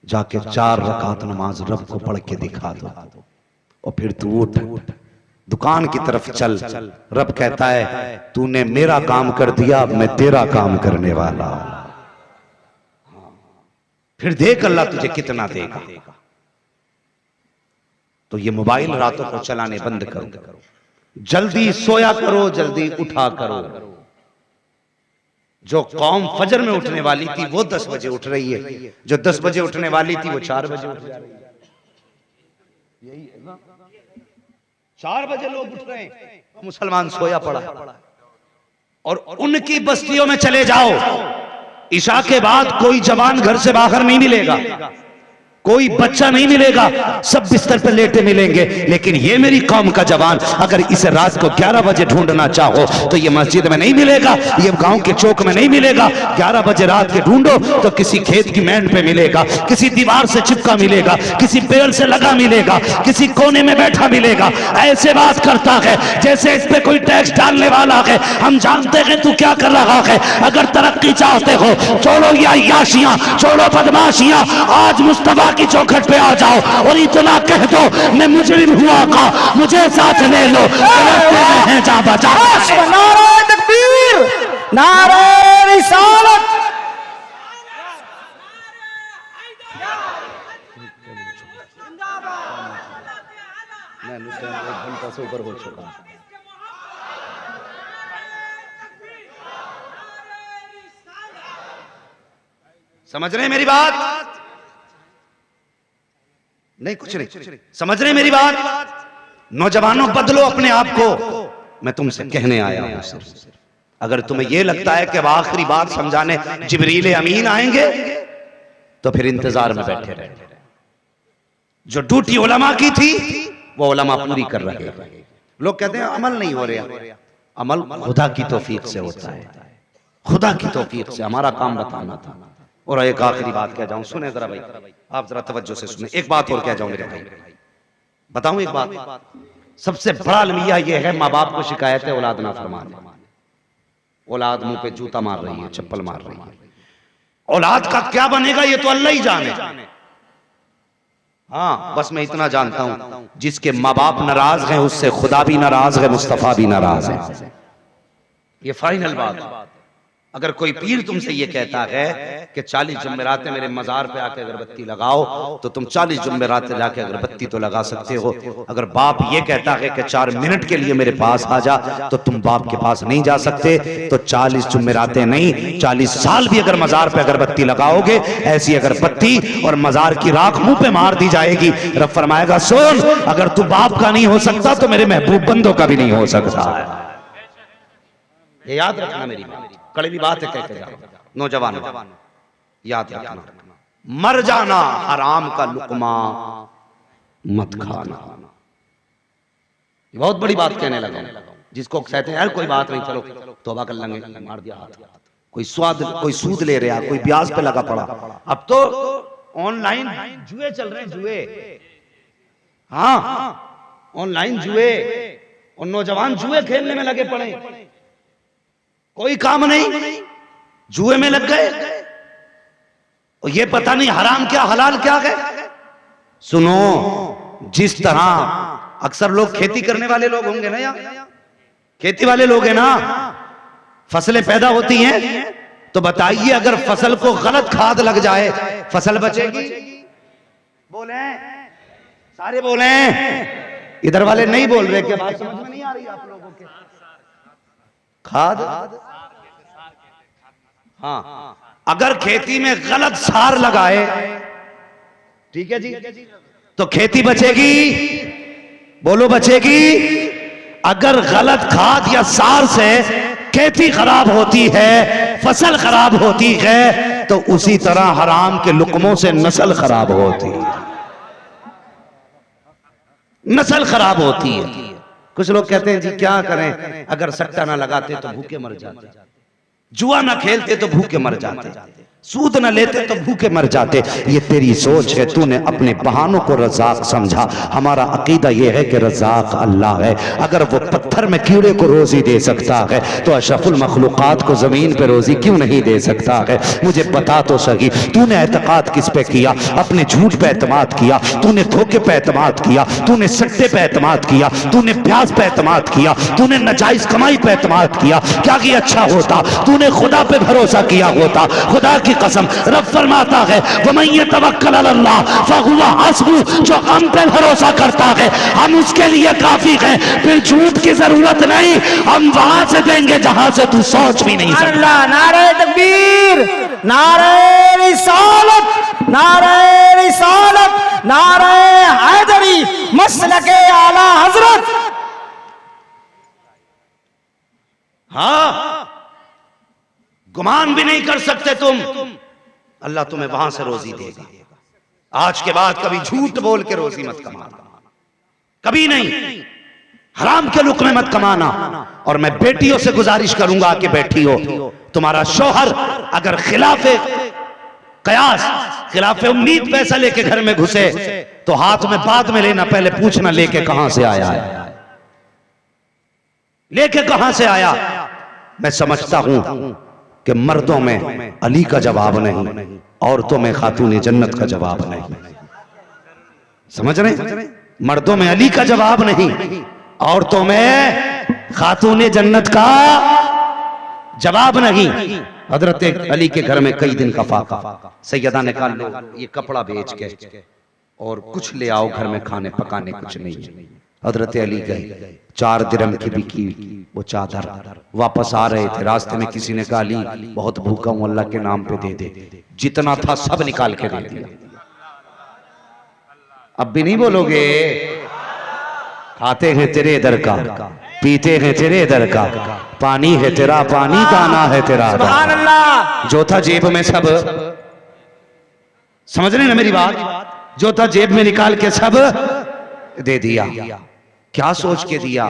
जाके 4 रकात नमाज रब को पढ़ के दिखा दो और फिर तू उठ, दुकान की तरफ चल। रब कहता है तूने मेरा काम कर दिया, अब मैं तेरा काम करने वाला। फिर देख अल्लाह तुझे कितना देगा। तो ये मोबाइल रातों को चलाने बंद करो, जल्दी सोया करो, जल्दी उठा करो। जो कौम फजर में उठने वाली थी वो 10 बजे उठ रही है, जो 10 बजे उठने वाली थी वो 4 बजे उठ जा रही है। यही है ना, 4 बजे लोग उठ रहे हैं, मुसलमान सोया पड़ा। और उनकी बस्तियों में चले जाओ, इशा के बाद कोई जवान घर से बाहर नहीं मिलेगा, कोई बच्चा नहीं मिलेगा, सब बिस्तर पर लेटे मिलेंगे। लेकिन ये मेरी कौम का जवान अगर इसे रात को 11 बजे ढूंढना चाहो तो ये मस्जिद में नहीं मिलेगा, ये गांव के चौक में नहीं मिलेगा। 11 बजे रात के ढूंढो तो किसी खेत की मैंड पे मिलेगा, किसी दीवार से चिपका मिलेगा, किसी पेड़ से लगा मिलेगा, किसी कोने में बैठा मिलेगा। ऐसे बात करता है जैसे इस पे कोई टैक्स डालने वाला है। हम जानते हैं तू क्या कर रहा है। अगर तरक्की चाहते हो छोड़ो ये अय्याशियां, छोड़ो बदमाशियां, आज मुस्तफा की चौखट पे आ जाओ और इतना कह दो मैं मुजरिम हुआ का, मुझे साथ ले लो, हैं जा बचा। नारे तकबीर, नारे रिसालत। मैं 1 घंटा से ऊपर हो चुका। समझ रहे हैं मेरी बात? नहीं, कुछ नहीं समझ रहे मेरी बात? नौजवानों बदलो अपने आप को, मैं तुमसे कहने आया हूं सिर्फ। अगर तुम्हें यह लगता है कि अब आखिरी बात समझाने जिब्रील अमीन आएंगे तो फिर इंतजार में बैठे रहे। जो ड्यूटी उलमा की थी वो उलमा पूरी कर रहे हैं। लोग कहते हैं अमल नहीं हो रहा, अमल खुदा की तौफीक से होता है, खुदा की तौफीक से। हमारा काम बताना था। और एक आखिरी बात कह जाऊं, सुने जरा भाई, आप जरा तवज्जो से सुने। एक बात और कह जाऊं मेरे भाई, बताऊं एक बात। सबसे बड़ा अलमिया यह है माँ बाप को शिकायत है औलाद ना फरमाने। औलाद मुंह पे जूता मार रही है, चप्पल मार रही है। औलाद का क्या बनेगा ये तो अल्लाह ही जाने। हाँ, बस मैं इतना जानता हूं, जिसके माँ बाप नाराज हैं उससे खुदा भी नाराज है, मुस्तफा भी नाराज है। ये फाइनल बात। अगर कोई पीर तुमसे ये कहता है कि 40 जुम्मेरातें मेरे मजार पे आके अगरबत्ती लगाओ, तो तुम 40 जुम्मेरातें जाके अगरबत्ती तो लगा सकते हो। अगर बाप ये कहता है कि 4 मिनट के लिए मेरे पास आ जा, तो तुम बाप के पास नहीं जा सकते। तो 40 जुम्मेरातें नहीं, 40 साल भी अगर मजार पे अगरबत्ती लगाओगे, ऐसी अगरबत्ती और मजार की राख मुंह पे मार दी जाएगी। रब फरमाएगा सुन, अगर तू बाप का नहीं हो सकता तो मेरे महबूब बंदों का भी नहीं हो सकता। ये याद रखना, मेरी कड़वी बात है, कहते जाओ नौजवान, याद रखना, मर जाना हराम का लुकमा मत खाना। बहुत बड़ी बात कहने लगा। जिसको कहते हैं यार कोई बात नहीं, चलो तौबा कर लेंगे, मार दिया हाथ। कोई सूद ले रहा, कोई ब्याज पे लगा पड़ा। अब तो ऑनलाइन जुए चल रहे हैं, जुए। हाँ, ऑनलाइन जुए, और नौजवान जुए खेलने में लगे पड़े। कोई काम नहीं, जुए में लग गए। और ये पता नहीं हराम क्या हलाल क्या है। सुनो, जिस तरह अक्सर लोग खेती करने वाले लोग होंगे ना, यहाँ खेती वाले लोग हैं ना, फसलें पैदा होती हैं, तो बताइए अगर फसल को गलत खाद लग जाए, फसल बचेगी? बोले सारे, बोले इधर वाले नहीं बोल रहे, क्या बात समझ में नहीं आ रही आप लोगों के? खाद, हाँ, अगर खेती में गलत सार लगाए, ठीक है जी, तो खेती बचेगी, बोलो बचेगी। अगर गलत खाद या सार से खेती खराब होती है, फसल खराब होती है, तो उसी तरह हराम के लुकमों से नस्ल खराब होती है, नस्ल खराब होती है। कुछ लोग कहते हैं जी क्या करें, अगर सट्टा ना लगाते तो भूखे मर जाते, जुआ ना खेलते तो भूखे मर जाते, सूद न लेते तो भूखे मर जाते। ये तेरी सोच है, तूने अपने बहानों को रज़ाक समझा। हमारा अकीदा यह है कि रज़ाक अल्लाह है। अगर वो पत्थर में कीड़े को रोजी दे सकता है तो अशरफुल मखलूकात को जमीन पे रोजी क्यों नहीं दे सकता है? मुझे बता तो सही, तूने एतकाद किस पे किया? अपने झूठ पे एतमाद किया, तूने धोखे पे एतमाद किया, तूने सट्टे पे एतमाद किया, तूने प्याज पे एतमाद किया, तूने नाजायज कमाई पे एतमाद किया। क्या कि अच्छा होता तूने खुदा पे भरोसा किया होता। खुदा की कसम, रब फरमाता है वमन यतवक्कल अलल्लाह फहुवा हस्बुह, जो हम पे भरोसा करता है हम उसके लिए काफी हैं। फिर झूठ की जरूरत नहीं, हम वहां से देंगे जहां से तू सोच भी नहीं सकता। अल्लाह, नारे तकबीर, नारे रिसालत, नारे रिसालत, नारे हैदरी, मसलके आला हजरत। हाँ, गुमान भी नहीं कर सकते तुम, अल्लाह तुम्हें वहां से रोजी देगा। आज के बाद कभी झूठ बोल के रोजी मत कमाना, कभी नहीं। हराम के लुक में मत कमाना। और मैं बेटियों से गुजारिश करूंगा कि बैठी हो, तुम्हारा शौहर अगर खिलाफे कयास, खिलाफे उम्मीद पैसा लेके घर में घुसे तो हाथ में बाद में लेना, पहले पूछना लेके कहां से आया है, लेके कहां से आया। मैं समझता हूं कि मर्दों में अली का जवाब नहीं, औरतों में खातून जन्नत का जवाब नहीं। समझ रहे? मर्दों में अली का जवाब नहीं, औरतों में खातून जन्नत का जवाब नहीं। हजरत अली के घर में कई दिन का फाका, सैयदा ने कहा लो ये कपड़ा बेच के और कुछ ले आओ घर में, खाने पकाने कुछ नहीं है। हजरत अली गए, 4 दिरहम की बिकी वो चादर, वापस आ रहे थे, रास्ते में किसी ने कहा अली बहुत भूखा हूं, अल्लाह के नाम पे दे दे। जितना था सब निकाल के दे दिया। अब भी नहीं बोलोगे? खाते हैं तेरे इधर का, पीते हैं तेरे इधर का, पानी है तेरा पानी, दाना है तेरा सुभान अल्लाह। जो था जेब में सब, समझ रहे ना मेरी बात? जो था जेब में निकाल के सब दे दिया। क्या सोच के दिया?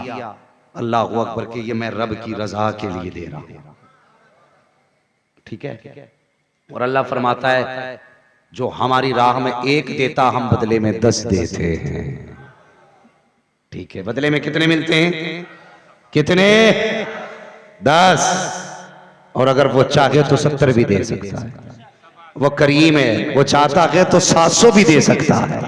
अल्लाह अकबर के ये मैं रब की रजा के लिए दे रहा हूं। ठीक है? और अल्लाह फरमाता है जो हमारी राह में 1 देता हम बदले में 10 देते हैं। ठीक है, बदले में कितने मिलते हैं? कितने? 10। और अगर वो चाहे तो 70 भी दे सकता है। वो करीम है, वो चाहता है तो 700 भी दे सकता है।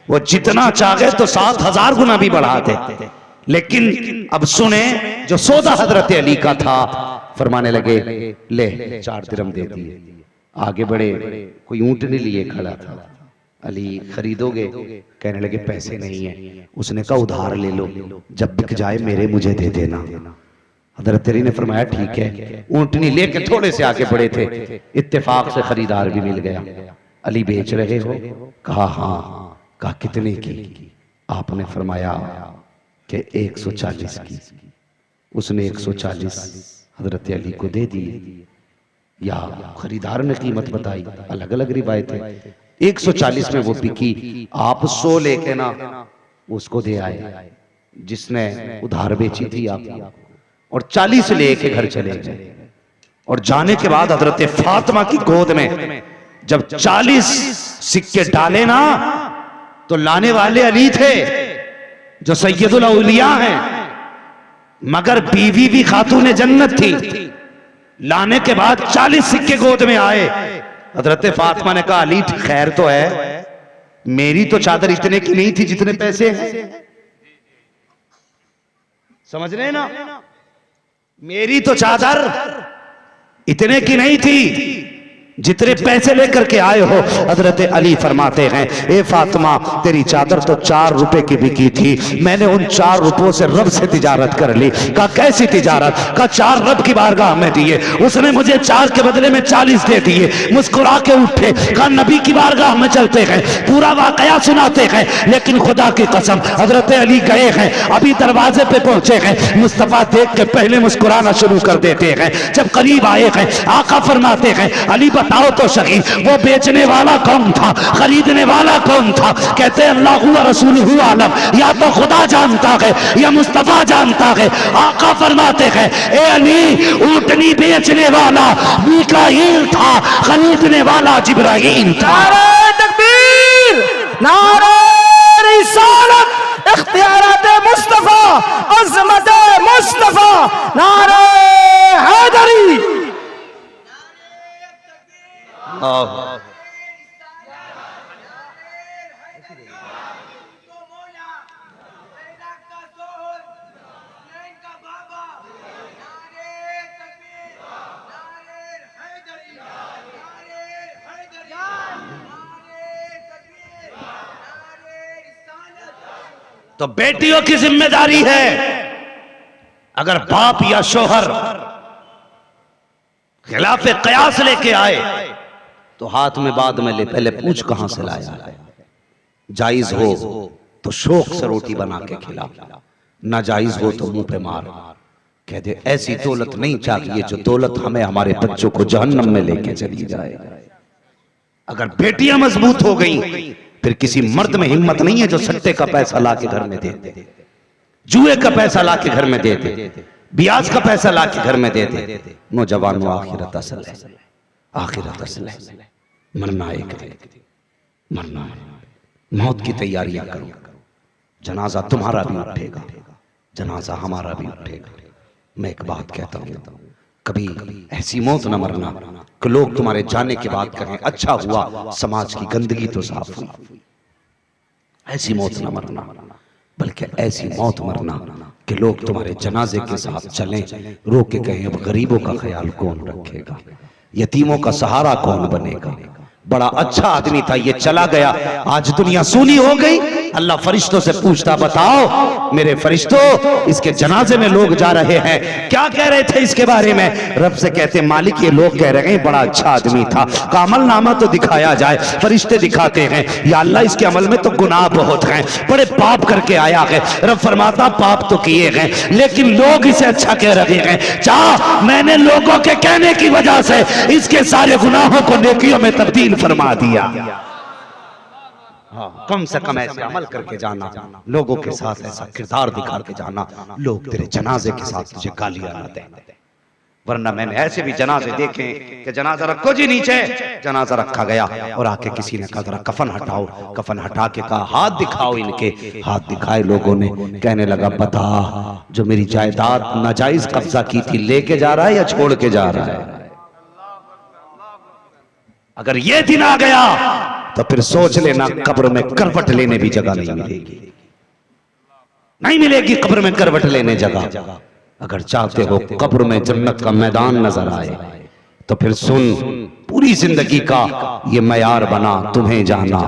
वो जितना चाहे तो 7000 गुना भी बढ़ा दे। लेकिन अब सुने, जो सौदा हजरत अली का था, फरमाने लगे ले 4 दिरहम दे दिए। आगे बढ़े, कोई ऊंटनी लिए खड़ा था, अली खरीदोगे? कहने लगे पैसे नहीं है। उसने कहा उधार ले लो, जब बिक जाए मेरे मुझे दे देना। हजरत अली ने फरमाया ठीक है। ऊंटनी लेके थोड़े से आगे बढ़े थे, इत्तेफाक से खरीदार भी मिल गया। अली बेच रहे हो? कहा हाँ। कहा कितने की? आपने फरमाया कि 140 की। उसने 140 हजरत अली को दे दिए, या खरीदार ने कीमत बताई, अलग अलग रिवायतें। 140 में वो बिकी। आप 100 लेके ना उसको दे आए जिसने उधार बेची थी आप, और 40 लेके घर चले गए। और जाने के बाद हजरत फातिमा की गोद में जब 40 सिक्के डाले ना, तो लाने वाले अली थे जो सैयदुल औलिया हैं, मगर बीवी भी खातून जन्नत थी। लाने के बाद 40 सिक्के गोद में आए। हजरत फातिमा ने कहा अली खैर तो है, मेरी तो चादर इतने की नहीं थी जितने पैसे हैं। समझ रहे ना? मेरी तो चादर इतने की नहीं थी जितने पैसे लेकर के आए हो। हजरत अली फरमाते हैं, ए फातिमा तेरी चादर तो 4 रुपए की बिकी थी, मैंने उन 4 रुपयों से रब से तिजारत कर ली। कहा कैसी तिजारत? कहा 4 रब की बारगाह में दिए, उसने मुझे 4 के बदले में 40 दे दिए। मुस्कुरा के उठे, कहा नबी की बारगाह में चलते हैं, पूरा वाकया सुनाते हैं। लेकिन खुदा की कसम हजरत अली गए हैं, अभी दरवाजे पे पहुंचे हैं, मुस्तफा देख के पहले मुस्कुराना शुरू कर देते हैं। जब करीब आए हैं, आका फरमाते हैं, अली बताओ तो सही वो बेचने वाला कौन था, खरीदने वाला कौन था? कहते हैं अल्लाह व रसूलुहु आलम, या तो खुदा जानता है या मुस्तफा जानता है। आका फरमाते हैं, ए अली ऊंटनी बेचने वाला मीकाईल था, खरीदने वाला जिब्राईल था। नारे तकबीर, नारे रिसालत, इख्तियारात मुस्तफा, अज़मत मुस्तफा, नारे हैदरी। तो बेटियों की जिम्मेदारी है, अगर बाप या शोहर खिलाफे कयास लेके आए तो हाथ में बाद में ले, पहले पूछ कहां से लाया है। जायज हो तो शौक से रोटी बना के खिला, नाजायज हो तो मुंह पे मार, कह दे ऐसी दौलत नहीं चाहिए जो दौलत हमें हमारे बच्चों को जहन्नम में लेके चली जाए। अगर बेटियां मजबूत हो गई फिर किसी मर्द में हिम्मत नहीं है जो सट्टे का पैसा ला के घर में दे दे, जुए का पैसा ला के घर में दे दे, ब्याज का पैसा ला के घर में दे दे। नौजवानों आखिरत असल है, आखिरत असल है, मरना एक है, मरना मौत की तैयारियां करो। जनाजा तुम्हारा भी उठेगा, जनाजा हमारा भी उठेगा। मैं एक बात कहता हूं, कभी ऐसी मौत न मरना कि लोग तुम्हारे जाने के बाद कहें अच्छा हुआ समाज की गंदगी तो साफ हुई। ऐसी मौत न मरना, बल्कि ऐसी मौत मरना कि लोग तुम्हारे जनाजे के साथ चलें, रो के कहें अब गरीबों का ख्याल कौन रखेगा, यतीमों का सहारा कौन बनेगा। बड़ा अच्छा आदमी था, ये चला गया, आज दुनिया सूनी हो गई। अल्लाह फरिश्तों से पूछता, बताओ मेरे फरिश्तों इसके जनाजे में लोग जा रहे हैं, क्या कह रहे थे इसके बारे में? रब से कहते मालिक ये लोग कह रहे हैं बड़ा अच्छा आदमी था, का अमल नामा तो दिखाया जाए। फरिश्ते दिखाते हैं, या अल्लाह इसके अमल में तो गुनाह बहुत हैं, बड़े पाप करके आया है। रब फरमाता पाप तो किए हैं लेकिन लोग इसे अच्छा कह रहे हैं, चाह मैंने लोगों के कहने की वजह से इसके सारे गुनाहों को नेकियों में तब्दील फरमा दिया। हाँ, कम से कम ऐसे अमल करके जाना, लोगों के साथ ऐसा किरदार दिखा के जाना, लोग तेरे जनाजे के साथ तुझे गालियां ना दें। वरना मैंने ऐसे भी जनाजे देखे कि जनाजा रखो जी नीचे, जनाजा रखा गया और आके किसी ने कहा जरा कफन हटाओ, कफन हटा के कहा हाथ दिखाओ इनके, हाथ दिखाए लोगों ने, कहने लगा बता जो मेरी जायदाद नाजायज कब्जा की थी लेके जा रहा है या छोड़ के जा रहा है? अगर ये दिन आ गया तो फिर सोच लेना कब्र में करवट लेने भी जगह नहीं मिलेगी, नहीं मिलेगी कब्र में करवट लेने जगह। अगर चाहते हो कब्र में जन्नत का मैदान नजर आए तो फिर सुन, पूरी जिंदगी का ये मयार बना, तुम्हें जाना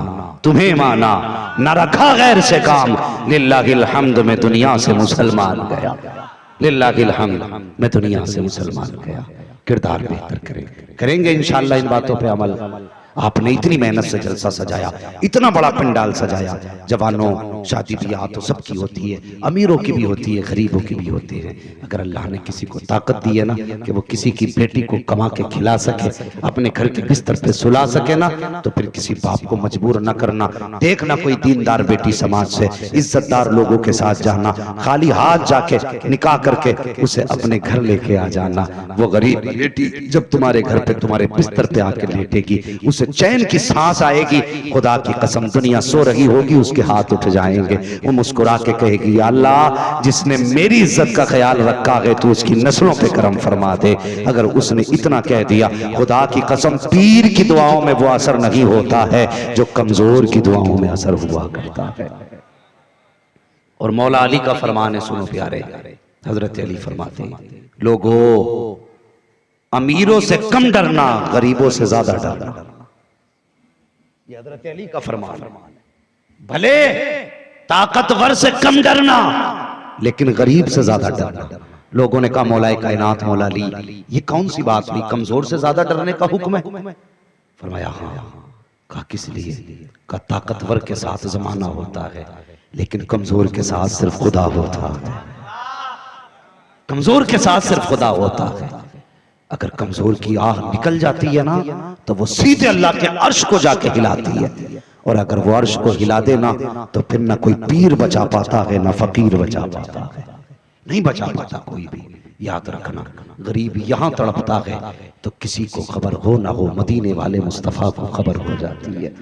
तुम्हें माना, न रखा गैर से काम, लिल्लाहिल हम्द में दुनिया से मुसलमान गया, लिल्लाहिल हम्द में दुनिया से मुसलमान गया। किरदार बेहतर करेंगे इंशाअल्लाह इन बातों पे अमल। आपने इतनी मेहनत से जलसा सजाया, इतना बड़ा पंडाल सजाया, जवानों शादी ब्याह तो सबकी होती है, अमीरों की भी होती है, गरीबों की भी होती है। अगर अल्लाह ने किसी को ताकत दी है ना कि वो किसी की बेटी को कमा के खिला सके, अपने घर के बिस्तर पे सुला सके ना, तो फिर किसी बाप को मजबूर न करना। देखना कोई दीनदार बेटी समाज से, इज्जतदार लोगों के साथ जाना, खाली हाथ जाके निकाह करके उसे अपने घर लेके आ जाना। वो गरीब बेटी जब तुम्हारे घर पे तुम्हारे बिस्तर पे आके लेटेगी, उसे चैन की सांस आएगी, खुदा की कसम दुनिया सो रही होगी, उसके हाथ उठ जाएंगे, वो मुस्कुरा के कहेगी या अल्लाह जिसने मेरी इज्जत का ख्याल रखा है तू उसकी नस्लों पे करम फरमा दे। अगर उसने इतना कह दिया, खुदा की कसम पीर की दुआओं में वो असर नहीं होता है जो कमजोर की दुआओं में असर हुआ करता है। और मौला अली का फरमान है, सुनो प्यारे, हजरत अली फरमाते हैं लोगों अमीरों से कम डरना, गरीबों से ज्यादा डरना। ये हजरत अली का फरमान है। भले ताकतवर से कम डरना, लेकिन गरीब से ज्यादा डरना। लोगों ने कहा मौलाए कायनात मौला अली, ये कौन सी बात हुई, कमजोर से ज्यादा डरने का हुक्म है? फरमाया हाँ। कहा किस लिए? कहा ताकतवर के साथ जमाना होता है, लेकिन कमजोर के साथ सिर्फ खुदा होता है। कमजोर के साथ सिर्फ खुदा होता है। अगर कमजोर की आह निकल जाती है ना, तो वो सीधे अल्लाह के अर्श को जाके हिलाती है, और अगर वो अर्श को हिला देना तो फिर ना कोई पीर बचा पाता है, ना फकीर बचा पाता है, नहीं बचा पाता कोई भी। याद रखना, गरीब यहां तड़पता है तो किसी को खबर हो ना हो, मदीने वाले मुस्तफा को खबर हो जाती है।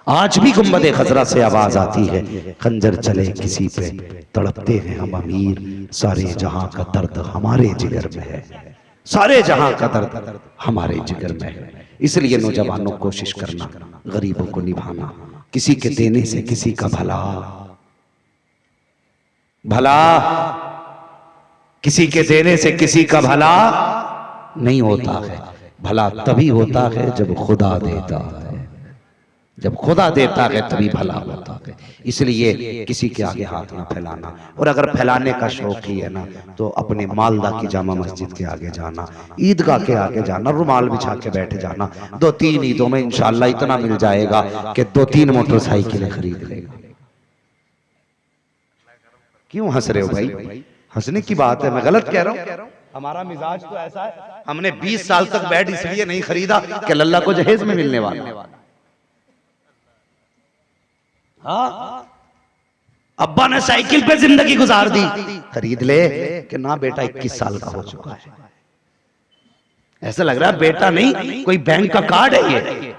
आज भी गुंबदे खजरा से आवाज आती है, खंजर चले किसी पे तड़पते हैं हम अमीर, सारे जहां का दर्द हमारे जिगर में है, सारे जहां का दर्द हमारे जिगर में है। इसलिए नौजवानों कोशिश करना गरीबों को निभाना, किसी के देने से किसी का भला, भला किसी के देने से किसी का भला नहीं होता है। भला तभी होता है जब खुदा देता है, जब खुदा देता है तभी भला होता है। इसलिए किसी के आगे हाथ ना फैलाना, और अगर फैलाने का शौक ही है ना, तो अपने मालदा की जामा मस्जिद के आगे जाना, ईदगाह के आगे जाना, रुमाल बिछा के बैठ जाना। 2-3 ईदों में इंशाअल्लाह इतना मिल जाएगा कि 2-3 मोटरसाइकिलें खरीद लेगा। क्यों हंस रहे हो भाई? हंसने की बात है, मैं गलत कह रहा हूं? हमारा मिजाज तो ऐसा है, हमने 20 साल तक बेड इसलिए नहीं खरीदा कि लल्ला को जहेज में मिलने वाला। हाँ, अब्बा ने साइकिल पे जिंदगी गुजार दी, खरीद ले कि ना बेटा 21 साल का हो चुका है। ऐसा लग रहा है बेटा नहीं, कोई बैंक का कार्ड है ये।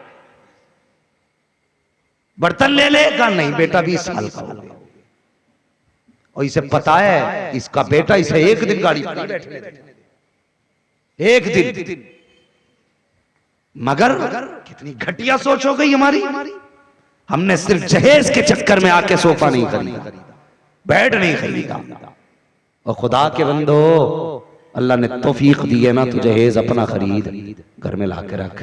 बर्तन ले लेगा, नहीं बेटा 20 साल का हो गया, और इसे पता है इसका बेटा इसे एक दिन गाड़ी पर बैठने देगा, एक दिन। मगर कितनी घटिया सोच हो गई हमारी। हमने सिर्फ जहेज के चक्कर में आके सोफा नहीं खरीदा, बेड नहीं खरीदा। और खुदा के बंदो, अल्लाह ने तौफीक दी है ना, तो जहेज अपना खरीद घर में लाके रख,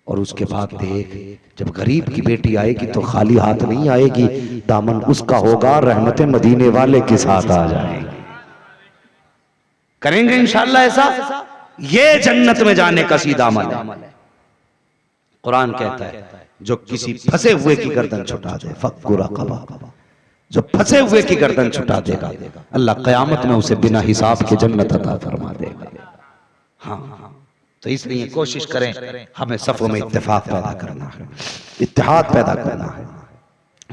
और उसके बाद देख, जब गरीब की बेटी आएगी तो खाली हाथ नहीं आएगी, दामन उसका होगा, रहमतें मदीने वाले के साथ आ जाएंगे। करेंगे इंशाअल्लाह ऐसा, ये जन्नत में जाने का सीधा अमल है। कुरान कहता है जो किसी फंसे हुए की गर्दन छुटा दे, फक्कु रक़बा, जो फंसे हुए की गर्दन छुटा देगा, अल्लाह क़यामत में उसे बिना हिसाब के जन्नत अता फरमा देगा। हाँ, तो इसलिए कोशिश करें हमें सफों में इत्तेफाक पैदा करना है, इत्तेहाद पैदा करना है।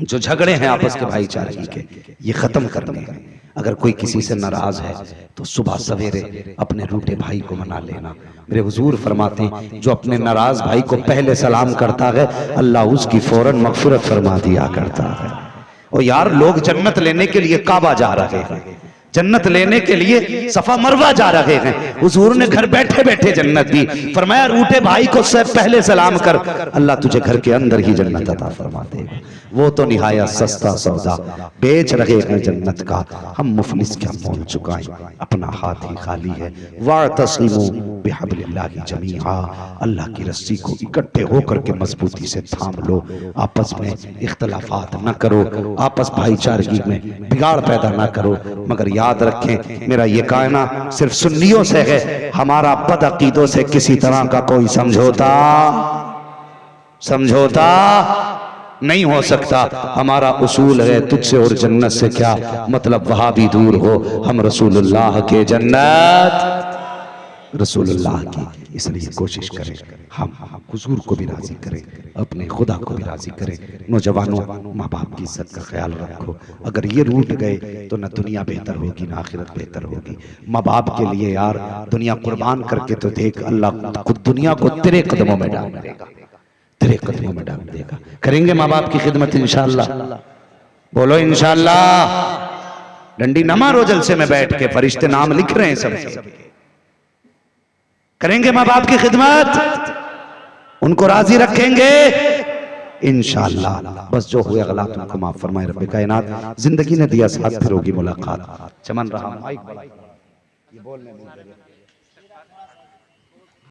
जो झगड़े हैं आपस के भाईचारे के, ये खत्म करने हैं। अगर कोई किसी से नाराज है तो सुबह सवेरे अपने रूठे भाई को मना लेना। मेरे हुजूर फरमाते हैं जो अपने नाराज भाई को पहले सलाम करता है, अल्लाह उसकी फौरन मगफिरत फरमा दिया करता है। और यार, लोग जन्नत लेने के लिए काबा जा रहे हैं, जन्नत लेने के लिए सफा मरवा जा रहे हैं। हुजूर ने घर बैठे बैठे जन्नत दी। फरमाया रूठे भाई को पहले सलाम कर, अल्लाह तुझे घर के अंदर ही जन्नत अता फरमा देगा। वो तो निहायत सस्ता सौदा बेच रहे हैं जन्नत का, हम मुफलिस क्या मोल चुकाएं, अपना हाथ ही खाली है। वातसिमू बिहब्लिल्लाहि जमीआ, अल्लाह की रस्सी को इकट्ठे होकर के मजबूती से थाम लो, आपस में इख्तलाफात न करो, आपस भाईचारगी में बिगाड़ पैदा न करो। मगर याद रखें, मेरा ये कहना सिर्फ सुन्नियों से है, हमारा बदअकीदों से किसी तरह का कोई समझौता नहीं हो सकता। हमारा उसूल है तुझसे और जन्नत से क्या मतलब, वहां भी दूर हो, हम रसूलुल्लाह के जन्नत रसूलुल्लाह की। इसलिए कोशिश करें हम हुजूर को भी राजी करें, अपने खुदा को भी राजी करें। नौजवानों, माँ बाप की इज्जत का ख्याल रखो। अगर ये रूठ गए तो न दुनिया बेहतर होगी न आखिरत बेहतर होगी। माँ बाप के लिए यार दुनिया कुर्बान करके तो देख, अल्लाह खुद दुनिया को तेरे कदमों में डाल देगा, तेरे कदमों में डाल देगा। करेंगे माँ बाप की खिदमत इंशाअल्लाह, बोलो इंशाअल्लाह। डंडी नमा रो जलसे में बैठ के फरिश्ते नाम लिख रहे हैं सब। करेंगे माँ बाप की खिदमत, उनको राजी रखेंगे इंशाअल्लाह। बस जो हुए गलत उनको माफ फरमाए रब्बे कायनात। जिंदगी ने दिया साथ, फिर होगी मुलाकात। चमन रहा माइक, ये बोलने